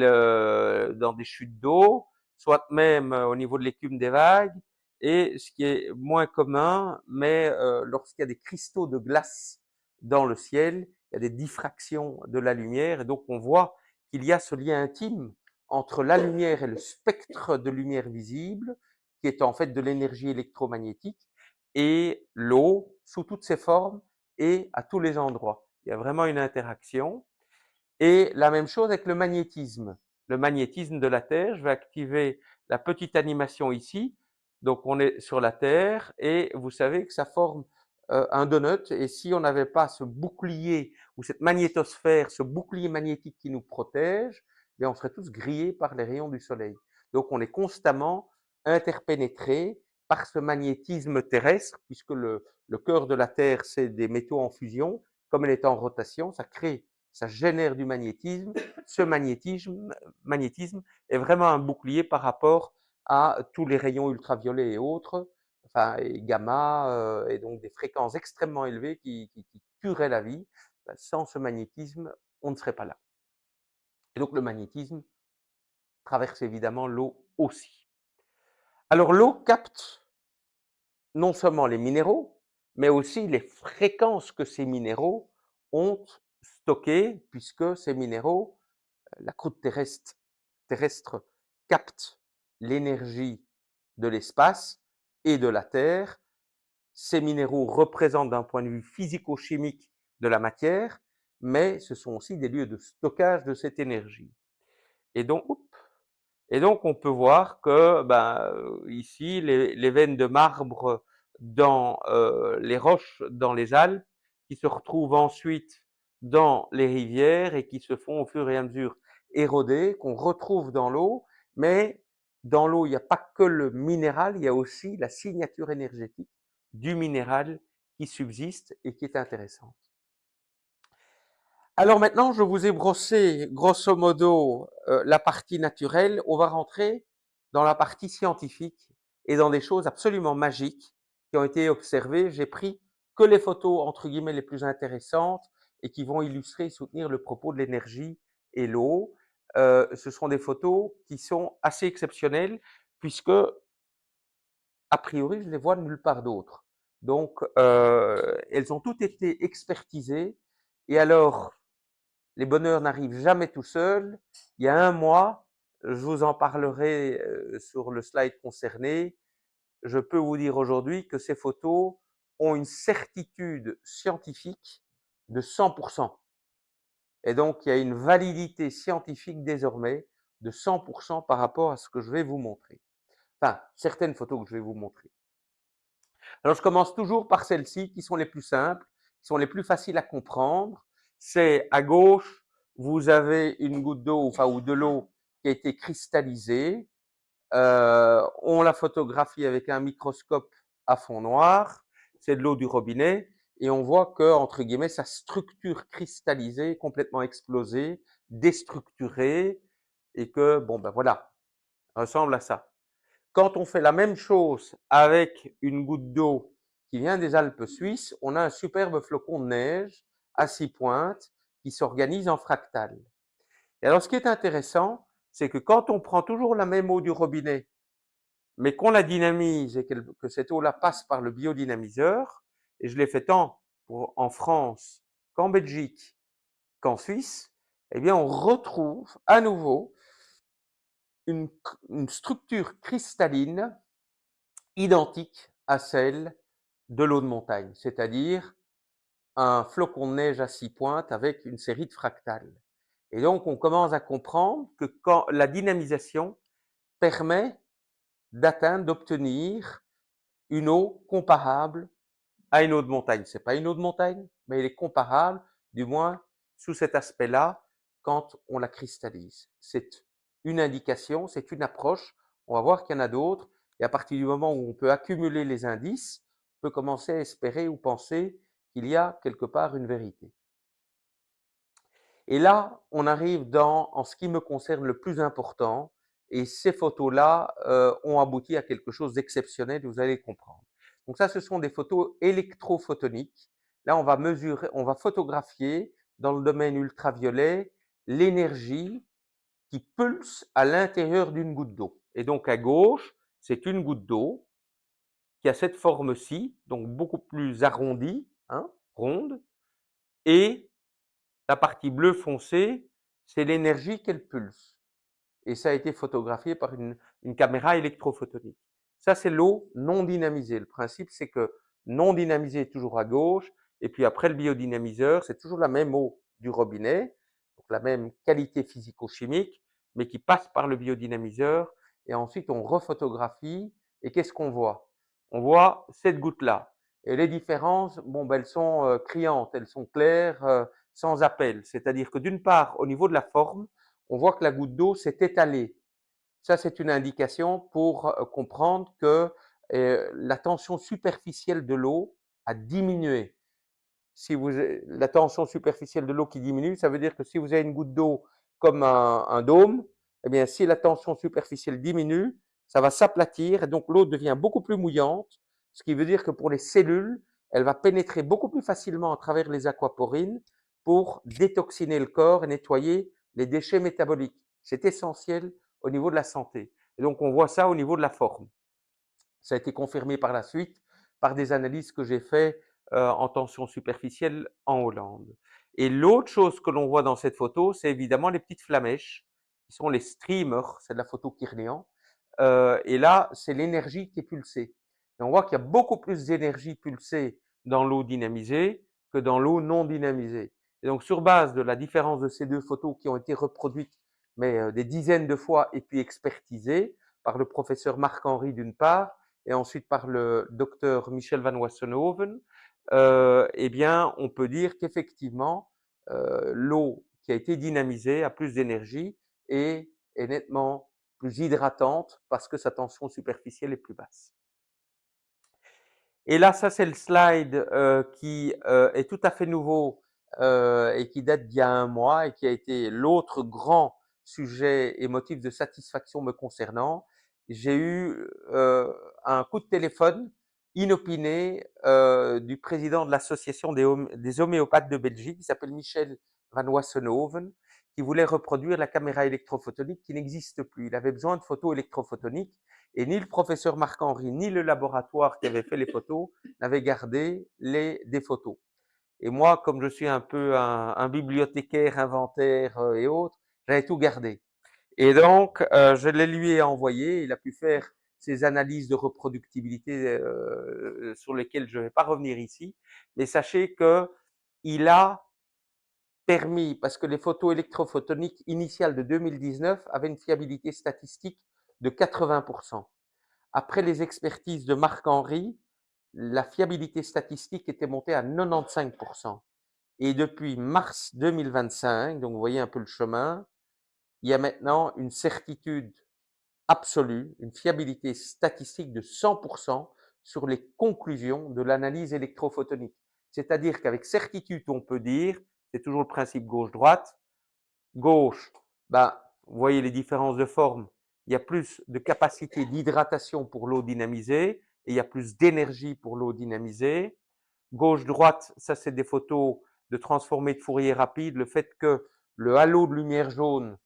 dans des chutes d'eau, soit même au niveau de l'écume des vagues, et ce qui est moins commun, mais lorsqu'il y a des cristaux de glace dans le ciel, il y a des diffractions de la lumière et donc on voit qu'il y a ce lien intime entre la lumière et le spectre de lumière visible, qui est en fait de l'énergie électromagnétique, et l'eau sous toutes ses formes et à tous les endroits. Il y a vraiment une interaction. Et la même chose avec le magnétisme. Le magnétisme de la Terre, je vais activer la petite animation ici. Donc on est sur la Terre et vous savez que ça forme un donut. Et si on n'avait pas ce bouclier ou cette magnétosphère, ce bouclier magnétique qui nous protège, bien on serait tous grillés par les rayons du Soleil. Donc on est constamment interpénétré par ce magnétisme terrestre, puisque le cœur de la Terre, c'est des métaux en fusion. Comme elle est en rotation, ça génère du magnétisme. Ce magnétisme est vraiment un bouclier par rapport à tous les rayons ultraviolets et autres, enfin et gamma, et donc des fréquences extrêmement élevées qui tueraient la vie. Sans ce magnétisme, on ne serait pas là. Et donc le magnétisme traverse évidemment l'eau aussi. Alors l'eau capte non seulement les minéraux, mais aussi les fréquences que ces minéraux ont stockées, puisque ces minéraux, la croûte terrestre capte l'énergie de l'espace et de la Terre. Ces minéraux représentent d'un point de vue physico-chimique de la matière, mais ce sont aussi des lieux de stockage de cette énergie. Et donc, on peut voir que ici, les veines de marbre dans les roches dans les Alpes, qui se retrouvent ensuite dans les rivières et qui se font au fur et à mesure éroder, qu'on retrouve dans l'eau, mais dans l'eau, il n'y a pas que le minéral, il y a aussi la signature énergétique du minéral qui subsiste et qui est intéressante. Alors maintenant, je vous ai brossé grosso modo la partie naturelle. On va rentrer dans la partie scientifique et dans des choses absolument magiques qui ont été observées. J'ai pris que les photos entre guillemets les plus intéressantes et qui vont illustrer et soutenir le propos de l'énergie et l'eau. Ce sont des photos qui sont assez exceptionnelles puisque a priori je les vois nulle part d'autre. Donc elles ont toutes été expertisées et alors les bonheurs n'arrivent jamais tout seuls. Il y a un mois, je vous en parlerai sur le slide concerné. Je peux vous dire aujourd'hui que ces photos ont une certitude scientifique de 100%. Et donc, il y a une validité scientifique désormais de 100% par rapport à ce que je vais vous montrer. Enfin, certaines photos que je vais vous montrer. Alors, je commence toujours par celles-ci qui sont les plus simples, qui sont les plus faciles à comprendre. C'est à gauche, vous avez une goutte d'eau, enfin, ou de l'eau qui a été cristallisée. On la photographie avec un microscope à fond noir, c'est de l'eau du robinet, et on voit que, entre guillemets, sa structure cristallisée, complètement explosée, déstructurée, et que, bon, ben voilà, ressemble à ça. Quand on fait la même chose avec une goutte d'eau qui vient des Alpes suisses, on a un superbe flocon de neige à 6 pointes qui s'organise en fractal. Et alors, ce qui est intéressant, c'est que quand on prend toujours la même eau du robinet, mais qu'on la dynamise et que cette eau-là passe par le biodynamiseur, et je l'ai fait tant en France qu'en Belgique qu'en Suisse, eh bien, on retrouve à nouveau une, une structure cristalline identique à celle de l'eau de montagne, c'est-à-dire un flocon de neige à 6 pointes avec une série de fractales. Et donc, on commence à comprendre que quand la dynamisation permet d'atteindre, d'obtenir une eau comparable à une eau de montagne. C'est pas une eau de montagne, mais elle est comparable, du moins sous cet aspect-là, quand on la cristallise. C'est une indication, c'est une approche. On va voir qu'il y en a d'autres. Et à partir du moment où on peut accumuler les indices, on peut commencer à espérer ou penser qu'il y a quelque part une vérité. Et là, on arrive en ce qui me concerne, le plus important, et ces photos-là ont abouti à quelque chose d'exceptionnel, vous allez comprendre. Donc ça, ce sont des photos électrophotoniques. Là, on va mesurer, on va photographier dans le domaine ultraviolet l'énergie qui pulse à l'intérieur d'une goutte d'eau. Et donc à gauche, c'est une goutte d'eau qui a cette forme-ci, donc beaucoup plus arrondie, hein, ronde, et la partie bleue foncé, c'est l'énergie qu'elle pulse. Et ça a été photographié par une caméra électrophotonique. Ça, c'est l'eau non dynamisée. Le principe, c'est que non dynamisée est toujours à gauche, et puis après le biodynamiseur, c'est toujours la même eau du robinet, donc la même qualité physico-chimique, mais qui passe par le biodynamiseur, et ensuite on rephotographie, et qu'est-ce qu'on voit? On voit cette goutte-là. Et les différences, bon, ben, elles sont criantes, elles sont claires, sans appel. C'est-à-dire que d'une part, au niveau de la forme, on voit que la goutte d'eau s'est étalée. Ça, c'est une indication pour comprendre que la tension superficielle de l'eau a diminué. Si la tension superficielle de l'eau qui diminue, ça veut dire que si vous avez une goutte d'eau comme un dôme, eh bien, si la tension superficielle diminue, ça va s'aplatir et donc l'eau devient beaucoup plus mouillante, ce qui veut dire que pour les cellules, elle va pénétrer beaucoup plus facilement à travers les aquaporines pour détoxiner le corps et nettoyer les déchets métaboliques. C'est essentiel au niveau de la santé. Et donc, on voit ça au niveau de la forme. Ça a été confirmé par la suite par des analyses que j'ai faites en tension superficielle en Hollande. Et l'autre chose que l'on voit dans cette photo, c'est évidemment les petites flamèches, qui sont les streamers, c'est de la photo Kirlian. Et là, c'est l'énergie qui est pulsée. Et on voit qu'il y a beaucoup plus d'énergie pulsée dans l'eau dynamisée que dans l'eau non dynamisée. Et donc, sur base de la différence de ces deux photos qui ont été reproduites, mais des dizaines de fois, et puis expertisées par le professeur Marc-Henri d'une part, et ensuite par le docteur Michel van Wassenhoven, eh bien, on peut dire qu'effectivement, l'eau qui a été dynamisée a plus d'énergie et est nettement plus hydratante parce que sa tension superficielle est plus basse. Et là, ça, c'est le slide qui est tout à fait nouveau et qui date d'il y a un mois et qui a été l'autre grand sujet et motif de satisfaction me concernant. J'ai eu un coup de téléphone inopiné du président de l'association des homéopathes de Belgique, qui s'appelle Michel van Wassenhoven, qui voulait reproduire la caméra électrophotonique qui n'existe plus. Il avait besoin de photos électrophotoniques et ni le professeur Marc-Henri, ni le laboratoire qui avait fait les photos n'avaient gardé des photos. Et moi, comme je suis un peu un bibliothécaire, inventaire et autres, j'avais tout gardé. Et donc, je les lui ai envoyés. Il a pu faire ses analyses de reproductibilité sur lesquelles je ne vais pas revenir ici. Mais sachez que il a permis, parce que les photos électrophotoniques initiales de 2019 avaient une fiabilité statistique de 80%. Après les expertises de Marc-Henri, la fiabilité statistique était montée à 95%. Et depuis mars 2025, donc vous voyez un peu le chemin, il y a maintenant une certitude absolue, une fiabilité statistique de 100% sur les conclusions de l'analyse électrophotonique. C'est-à-dire qu'avec certitude, on peut dire, c'est toujours le principe gauche-droite, gauche, ben, vous voyez les différences de forme, il y a plus de capacité d'hydratation pour l'eau dynamisée et il y a plus d'énergie pour l'eau dynamisée. Gauche-droite, ça c'est des photos de transformés de Fourier rapide. Le fait que le halo de lumière jaune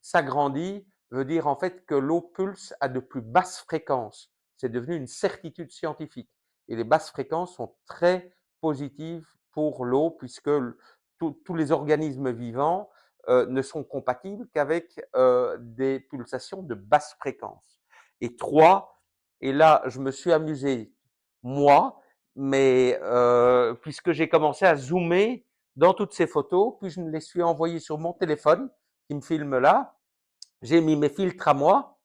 s'agrandit veut dire en fait que l'eau pulse à de plus basses fréquences. C'est devenu une certitude scientifique. Et les basses fréquences sont très positives pour l'eau puisque tous les organismes vivants ne sont compatibles qu'avec des pulsations de basse fréquence. Et trois, et là je me suis amusé, moi, mais puisque j'ai commencé à zoomer dans toutes ces photos, puis je me les suis envoyées sur mon téléphone qui me filme là, j'ai mis mes filtres à moi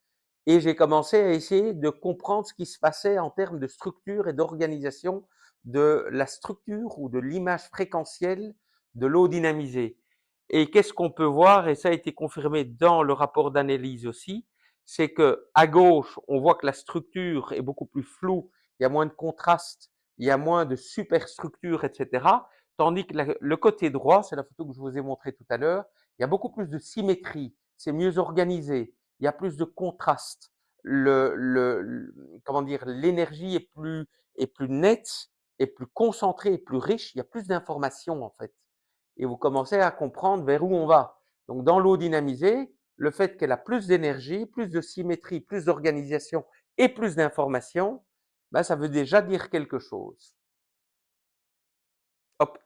et j'ai commencé à essayer de comprendre ce qui se passait en termes de structure et d'organisation de la structure ou de l'image fréquentielle de l'eau dynamisée. Et qu'est-ce qu'on peut voir, et ça a été confirmé dans le rapport d'analyse aussi, c'est que à gauche, on voit que la structure est beaucoup plus floue, il y a moins de contraste, il y a moins de superstructure, etc. Tandis que le côté droit, c'est la photo que je vous ai montrée tout à l'heure, il y a beaucoup plus de symétrie, c'est mieux organisé, il y a plus de contraste, comment dire, l'énergie est plus nette, est plus concentrée, est plus riche, il y a plus d'informations en fait. Et vous commencez à comprendre vers où on va. Donc dans l'eau dynamisée, le fait qu'elle a plus d'énergie, plus de symétrie, plus d'organisation et plus d'informations, ben, ça veut déjà dire quelque chose. Hop.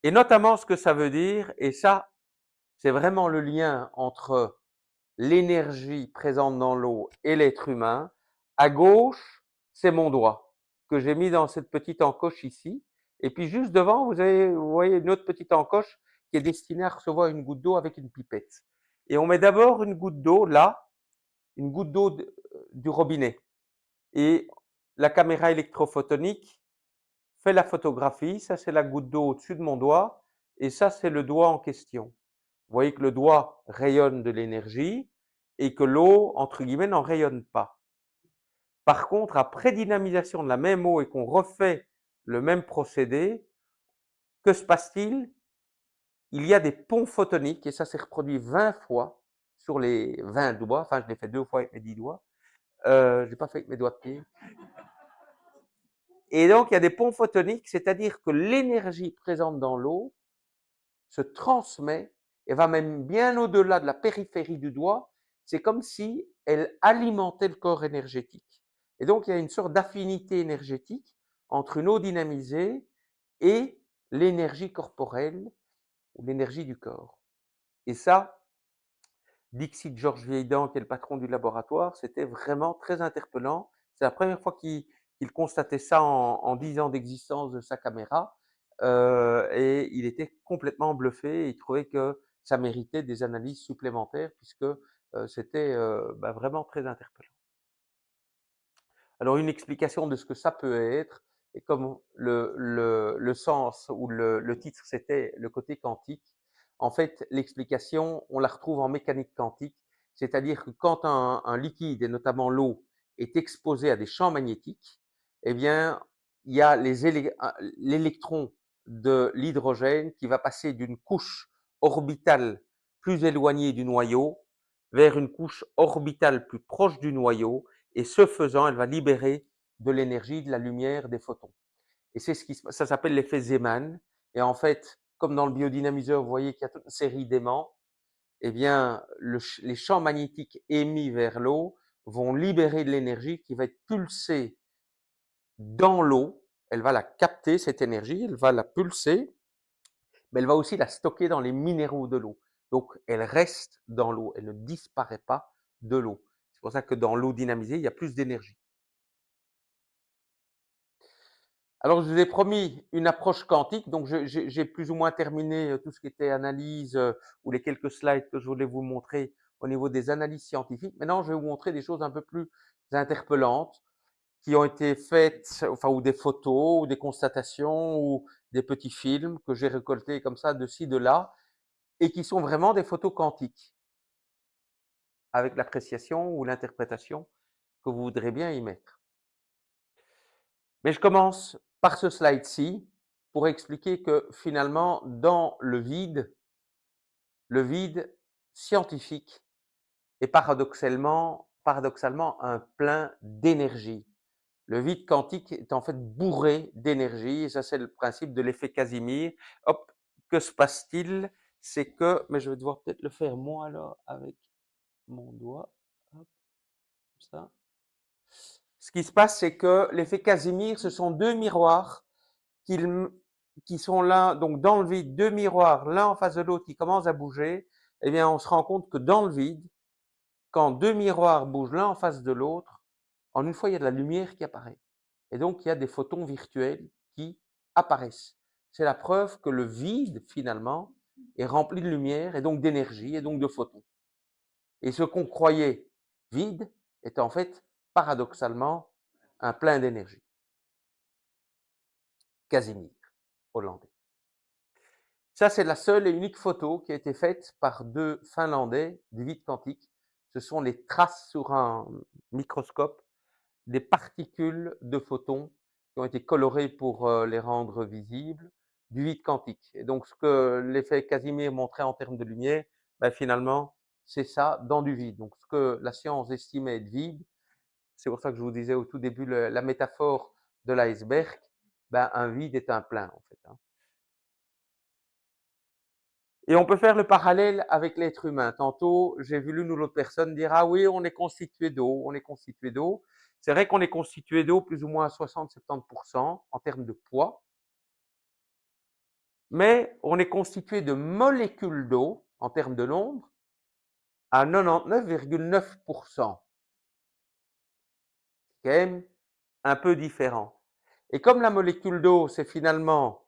Et notamment ce que ça veut dire, et ça, c'est vraiment le lien entre l'énergie présente dans l'eau et l'être humain. À gauche, c'est mon doigt que j'ai mis dans cette petite encoche ici. Et puis juste devant, vous voyez une autre petite encoche qui est destinée à recevoir une goutte d'eau avec une pipette. Et on met d'abord une goutte d'eau là, une goutte d'eau du robinet. Et la caméra électrophotonique fait la photographie. Ça, c'est la goutte d'eau au-dessus de mon doigt. Et ça, c'est le doigt en question. Vous voyez que le doigt rayonne de l'énergie et que l'eau, entre guillemets, n'en rayonne pas. Par contre, après dynamisation de la même eau et qu'on refait le même procédé, que se passe-t-il? Il y a des ponts photoniques, et ça s'est reproduit 20 fois sur les 20 doigts. Enfin, je l'ai fait 2 fois avec mes 10 doigts. Je l'ai pas fait avec mes doigts de pied. Et donc, il y a des ponts photoniques, c'est-à-dire que l'énergie présente dans l'eau se transmet et va même bien au-delà de la périphérie du doigt. C'est comme si elle alimentait le corps énergétique. Et donc, il y a une sorte d'affinité énergétique entre une eau dynamisée et l'énergie corporelle ou l'énergie du corps. Et ça, Dixit Georges Vieildan, qui est le patron du laboratoire, c'était vraiment très interpellant. C'est la première fois qu'il constatait ça en 10 ans d'existence de sa caméra. Et il était complètement bluffé et il trouvait que ça méritait des analyses supplémentaires puisque c'était vraiment très interpellant. Alors une explication de ce que ça peut être, et comme le sens ou le titre c'était le côté quantique, en fait l'explication on la retrouve en mécanique quantique, c'est-à-dire que quand un liquide et notamment l'eau est exposé à des champs magnétiques, eh bien il y a l'électron de l'hydrogène qui va passer d'une couche orbitale plus éloignée du noyau vers une couche orbitale plus proche du noyau, et ce faisant, elle va libérer de l'énergie, de la lumière, des photons. Et c'est ce qui ça s'appelle l'effet Zeeman. Et en fait, comme dans le biodynamiseur, vous voyez qu'il y a toute une série d'aimants, eh bien, les champs magnétiques émis vers l'eau vont libérer de l'énergie qui va être pulsée dans l'eau. Elle va la capter, cette énergie, elle va la pulser, mais elle va aussi la stocker dans les minéraux de l'eau. Donc, elle reste dans l'eau, elle ne disparaît pas de l'eau. C'est pour ça que dans l'eau dynamisée, il y a plus d'énergie. Alors, je vous ai promis une approche quantique, donc j'ai plus ou moins terminé tout ce qui était analyse ou les quelques slides que je voulais vous montrer au niveau des analyses scientifiques. Maintenant, je vais vous montrer des choses un peu plus interpellantes qui ont été faites, enfin, ou des photos, ou des constatations, ou des petits films que j'ai récoltés comme ça de ci, de là, et qui sont vraiment des photos quantiques, avec l'appréciation ou l'interprétation que vous voudrez bien y mettre. Mais je commence par ce slide-ci pour expliquer que finalement, dans le vide scientifique est paradoxalement un plein d'énergie. Le vide quantique est en fait bourré d'énergie, et ça c'est le principe de l'effet Casimir. Hop, que se passe-t-il? C'est que, mais je vais devoir peut-être le faire moi alors avec mon doigt. Hop, comme ça. Ce qui se passe, c'est que l'effet Casimir, ce sont deux miroirs qui, qui sont là, donc dans le vide, deux miroirs l'un en face de l'autre qui commencent à bouger. Eh bien, on se rend compte que dans le vide, quand deux miroirs bougent l'un en face de l'autre, en une fois, il y a de la lumière qui apparaît. Et donc, il y a des photons virtuels qui apparaissent. C'est la preuve que le vide, finalement, est rempli de lumière et donc d'énergie et donc de photons. Et ce qu'on croyait vide est en fait, paradoxalement, un plein d'énergie. Casimir, hollandais. Ça, c'est la seule et unique photo qui a été faite par deux Finlandais du vide quantique. Ce sont les traces sur un microscope des particules de photons qui ont été colorées pour les rendre visibles du vide quantique. Et donc, ce que l'effet Casimir montrait en termes de lumière, ben, finalement, c'est ça dans du vide. Donc, ce que la science estimait être vide, c'est pour ça que je vous disais au tout début la métaphore de l'iceberg, ben, un vide est un plein, en fait. Et on peut faire le parallèle avec l'être humain. Tantôt, j'ai vu l'une ou l'autre personne dire « Ah oui, on est constitué d'eau, on est constitué d'eau ». C'est vrai qu'on est constitué d'eau plus ou moins à 60-70% en termes de poids, mais on est constitué de molécules d'eau en termes de nombre à 99,9%. C'est quand même un peu différent. Et comme la molécule d'eau, c'est finalement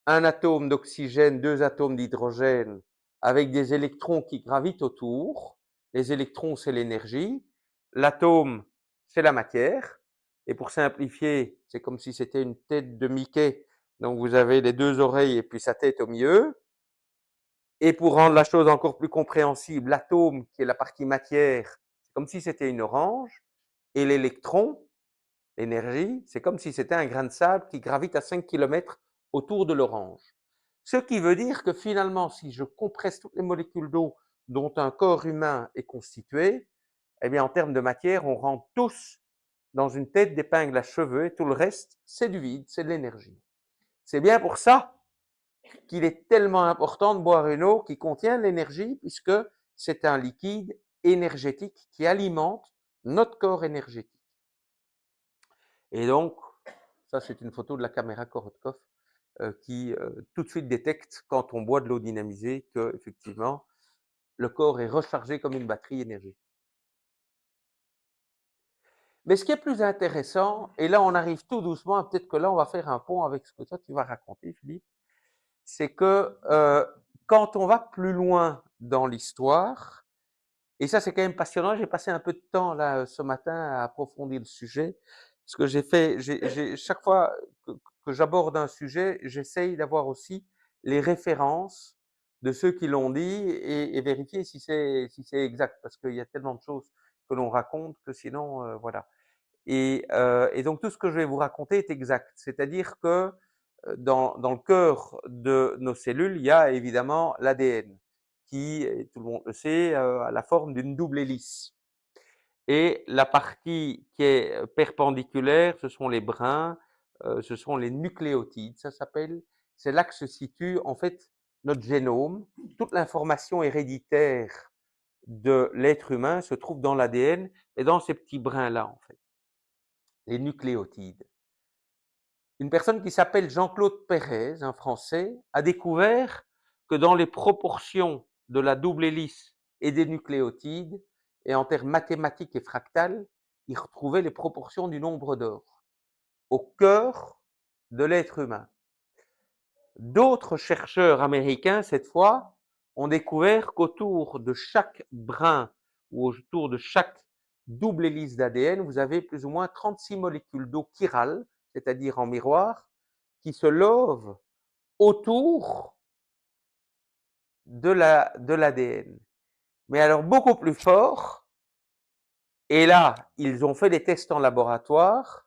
un atome d'oxygène, deux atomes d'hydrogène, avec des électrons qui gravitent autour. Les électrons, c'est l'énergie. L'atome, c'est la matière. Et pour simplifier, c'est comme si c'était une tête de Mickey. Donc vous avez les deux oreilles et puis sa tête au milieu. Et pour rendre la chose encore plus compréhensible, l'atome, qui est la partie matière, c'est comme si c'était une orange. Et l'électron, l'énergie, c'est comme si c'était un grain de sable qui gravite à 5 km autour de l'orange. Ce qui veut dire que finalement, si je compresse toutes les molécules d'eau dont un corps humain est constitué, eh bien, en termes de matière, on rentre tous dans une tête d'épingle à cheveux et tout le reste, c'est du vide, c'est de l'énergie. C'est bien pour ça qu'il est tellement important de boire une eau qui contient de l'énergie, puisque c'est un liquide énergétique qui alimente notre corps énergétique. Et donc, ça c'est une photo de la caméra Korotkov qui tout de suite détecte quand on boit de l'eau dynamisée que effectivement le corps est rechargé comme une batterie énergétique. Mais ce qui est plus intéressant, et là on arrive tout doucement, peut-être que là on va faire un pont avec ce que toi tu vas raconter, Philippe, c'est que quand on va plus loin dans l'histoire, et ça c'est quand même passionnant, j'ai passé un peu de temps là ce matin à approfondir le sujet, parce que chaque fois que j'aborde un sujet, j'essaye d'avoir aussi les références de ceux qui l'ont dit et vérifier si c'est exact, parce qu'il y a tellement de choses que l'on raconte que sinon, voilà. Et donc tout ce que je vais vous raconter est exact, c'est-à-dire que dans le cœur de nos cellules, il y a évidemment l'ADN qui, tout le monde le sait, a la forme d'une double hélice. Et la partie qui est perpendiculaire, ce sont les brins, ce sont les nucléotides, ça s'appelle. C'est là que se situe en fait notre génome. Toute l'information héréditaire de l'être humain se trouve dans l'ADN et dans ces petits brins-là en fait, les nucléotides. Une personne qui s'appelle Jean-Claude Pérez, un Français, a découvert que dans les proportions de la double hélice et des nucléotides, et en termes mathématiques et fractales, il retrouvait les proportions du nombre d'or au cœur de l'être humain. D'autres chercheurs américains, cette fois, ont découvert qu'autour de chaque brin ou autour de chaque double hélice d'ADN, vous avez plus ou moins 36 molécules d'eau chirales, c'est-à-dire en miroir, qui se lovent autour de l'ADN. Mais alors beaucoup plus fort, et là, ils ont fait des tests en laboratoire,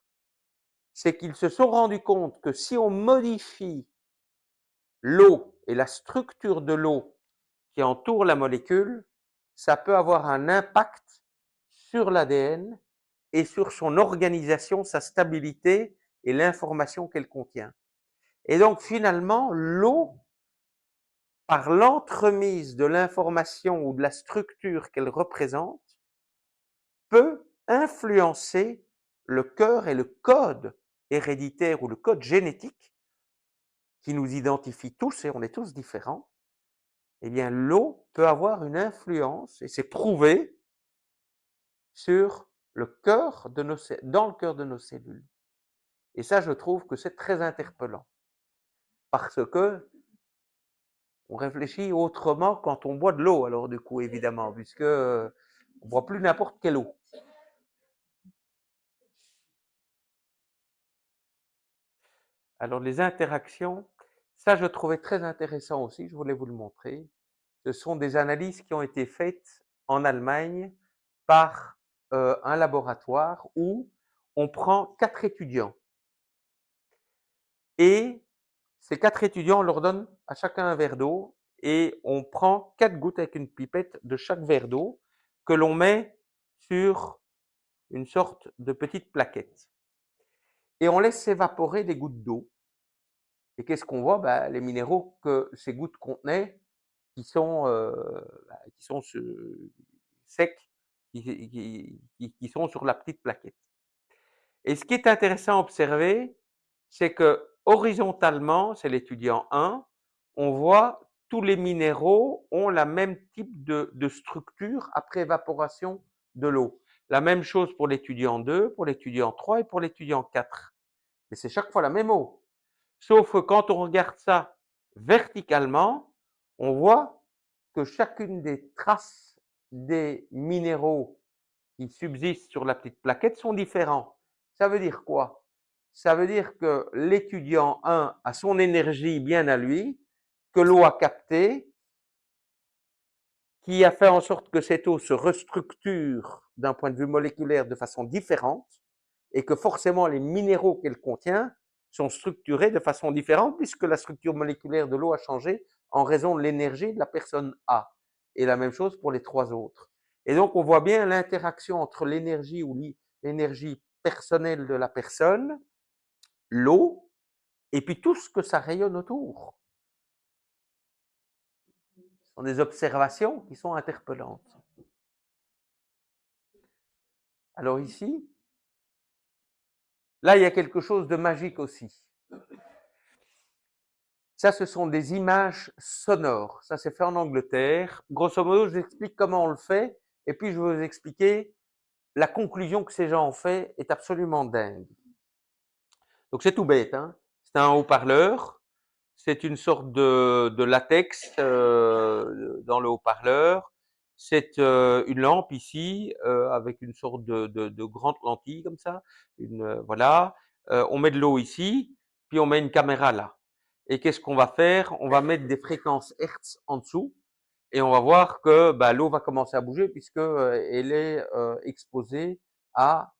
c'est qu'ils se sont rendus compte que si on modifie l'eau et la structure de l'eau qui entoure la molécule, ça peut avoir un impact sur l'ADN et sur son organisation, sa stabilité et l'information qu'elle contient. Et donc finalement, l'eau, par l'entremise de l'information ou de la structure qu'elle représente, peut influencer le cœur et le code héréditaire ou le code génétique qui nous identifie tous et on est tous différents. Eh bien, l'eau peut avoir une influence, et c'est prouvé, sur le cœur de dans le cœur de nos cellules. Et ça, je trouve que c'est très interpellant. Parce que on réfléchit autrement quand on boit de l'eau, alors du coup, évidemment, puisque on ne boit plus n'importe quelle eau. Alors, les interactions, ça, je trouvais très intéressant aussi, je voulais vous le montrer. Ce sont des analyses qui ont été faites en Allemagne par un laboratoire où on prend 4 étudiants. Et ces 4 étudiants, on leur donne à chacun un verre d'eau et on prend 4 gouttes avec une pipette de chaque verre d'eau que l'on met sur une sorte de petite plaquette. Et on laisse s'évaporer des gouttes d'eau. Et qu'est-ce qu'on voit? Les minéraux que ces gouttes contenaient qui sont secs, qui sont sur la petite plaquette. Et ce qui est intéressant à observer, c'est que horizontalement, c'est l'étudiant 1, on voit tous les minéraux ont la même type de structure après évaporation de l'eau. La même chose pour l'étudiant 2, pour l'étudiant 3 et pour l'étudiant 4. Mais c'est chaque fois la même eau. Sauf que quand on regarde ça verticalement, on voit que chacune des traces des minéraux qui subsistent sur la petite plaquette sont différents. Ça veut dire quoi? Ça veut dire que l'étudiant 1 a son énergie bien à lui, que l'eau a capté, qui a fait en sorte que cette eau se restructure d'un point de vue moléculaire de façon différente et que forcément les minéraux qu'elle contient sont structurés de façon différente puisque la structure moléculaire de l'eau a changé en raison de l'énergie de la personne A. Et la même chose pour les 3 autres. Et donc on voit bien l'interaction entre l'énergie ou l'énergie personnelle de la personne, l'eau, et puis tout ce que ça rayonne autour. Ce sont des observations qui sont interpellantes. Alors ici, là, il y a quelque chose de magique aussi. Ça, ce sont des images sonores. Ça, c'est fait en Angleterre. Grosso modo, je vous explique comment on le fait, et puis je vais vous expliquer la conclusion que ces gens ont fait est absolument dingue. Donc c'est tout bête, hein. C'est un haut-parleur, c'est une sorte de latex dans le haut-parleur, c'est une lampe ici avec une sorte de grande lentille comme ça, voilà. On met de l'eau ici, puis on met une caméra là. Et qu'est-ce qu'on va faire? On va mettre des fréquences Hertz en dessous et on va voir que l'eau va commencer à bouger puisque elle est exposée à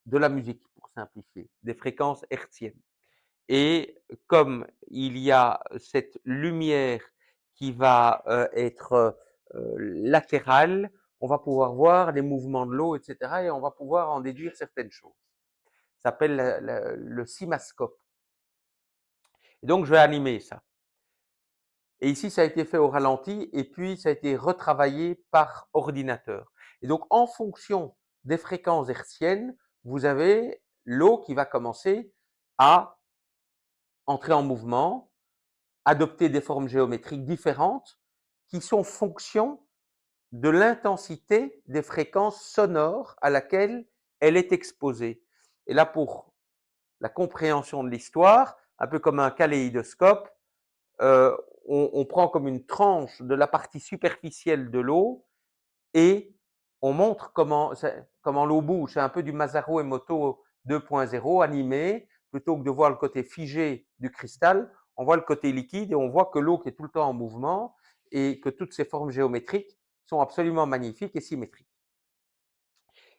de la musique, pour simplifier, des fréquences hertziennes. Et comme il y a cette lumière qui va être latérale, on va pouvoir voir les mouvements de l'eau, etc. Et on va pouvoir en déduire certaines choses. Ça s'appelle le cimascope. Et donc, je vais animer ça. Et ici, ça a été fait au ralenti et puis ça a été retravaillé par ordinateur. Et donc, en fonction des fréquences hertziennes, vous avez l'eau qui va commencer à entrer en mouvement, adopter des formes géométriques différentes qui sont fonction de l'intensité des fréquences sonores à laquelle elle est exposée. Et là, pour la compréhension de l'histoire, un peu comme un kaléidoscope, on prend comme une tranche de la partie superficielle de l'eau et on montre comment l'eau bouge. C'est un peu du Masaru Emoto 2.0 animé. Plutôt que de voir le côté figé du cristal, on voit le côté liquide et on voit que l'eau qui est tout le temps en mouvement et que toutes ces formes géométriques sont absolument magnifiques et symétriques.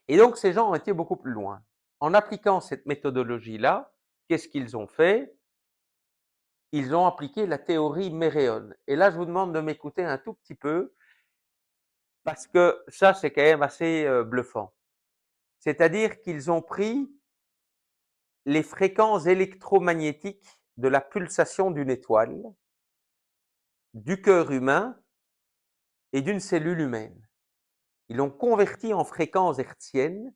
Et donc, ces gens ont été beaucoup plus loin. en appliquant cette méthodologie-là, qu'est-ce qu'ils ont fait? Ils ont appliqué la théorie Méréon. Et là, je vous demande de m'écouter un tout petit peu, parce que ça, c'est quand même assez bluffant. C'est-à-dire qu'ils ont pris les fréquences électromagnétiques de la pulsation d'une étoile, du cœur humain et d'une cellule humaine. Ils l'ont converti en fréquences hertziennes,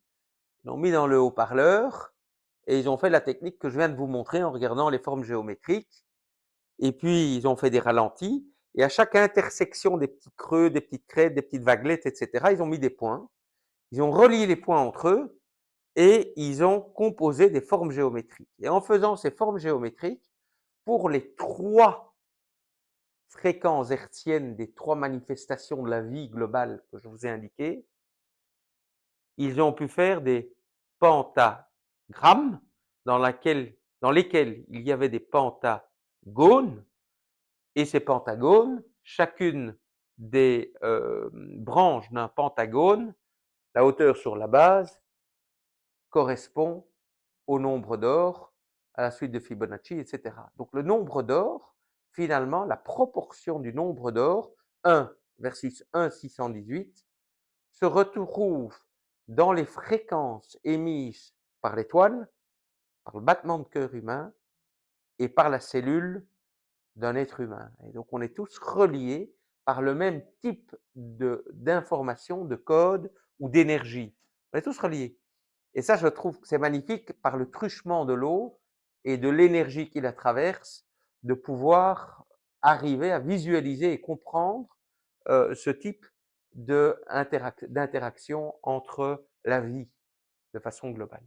ils l'ont mis dans le haut-parleur et ils ont fait la technique que je viens de vous montrer en regardant les formes géométriques. Et puis, ils ont fait des ralentis et à chaque intersection des petits creux, des petites crêtes, des petites vaguelettes, etc., ils ont mis des points. Ils ont relié les points entre eux et ils ont composé des formes géométriques. Et en faisant ces formes géométriques, pour les 3 fréquences hertziennes des 3 manifestations de la vie globale que je vous ai indiquées, ils ont pu faire des pentagrammes dans lesquels il y avait des pentagones, et ces pentagones, chacune des branches d'un pentagone, la hauteur sur la base, correspond au nombre d'or, à la suite de Fibonacci, etc. Donc le nombre d'or, finalement, la proportion du nombre d'or, 1 versus 1,618, se retrouve dans les fréquences émises par l'étoile, par le battement de cœur humain et par la cellule d'un être humain. Et donc on est tous reliés par le même type d'information, de code ou d'énergie. On est tous reliés. Et ça, je trouve que c'est magnifique par le truchement de l'eau et de l'énergie qui la traverse, de pouvoir arriver à visualiser et comprendre ce type d'interaction entre la vie de façon globale.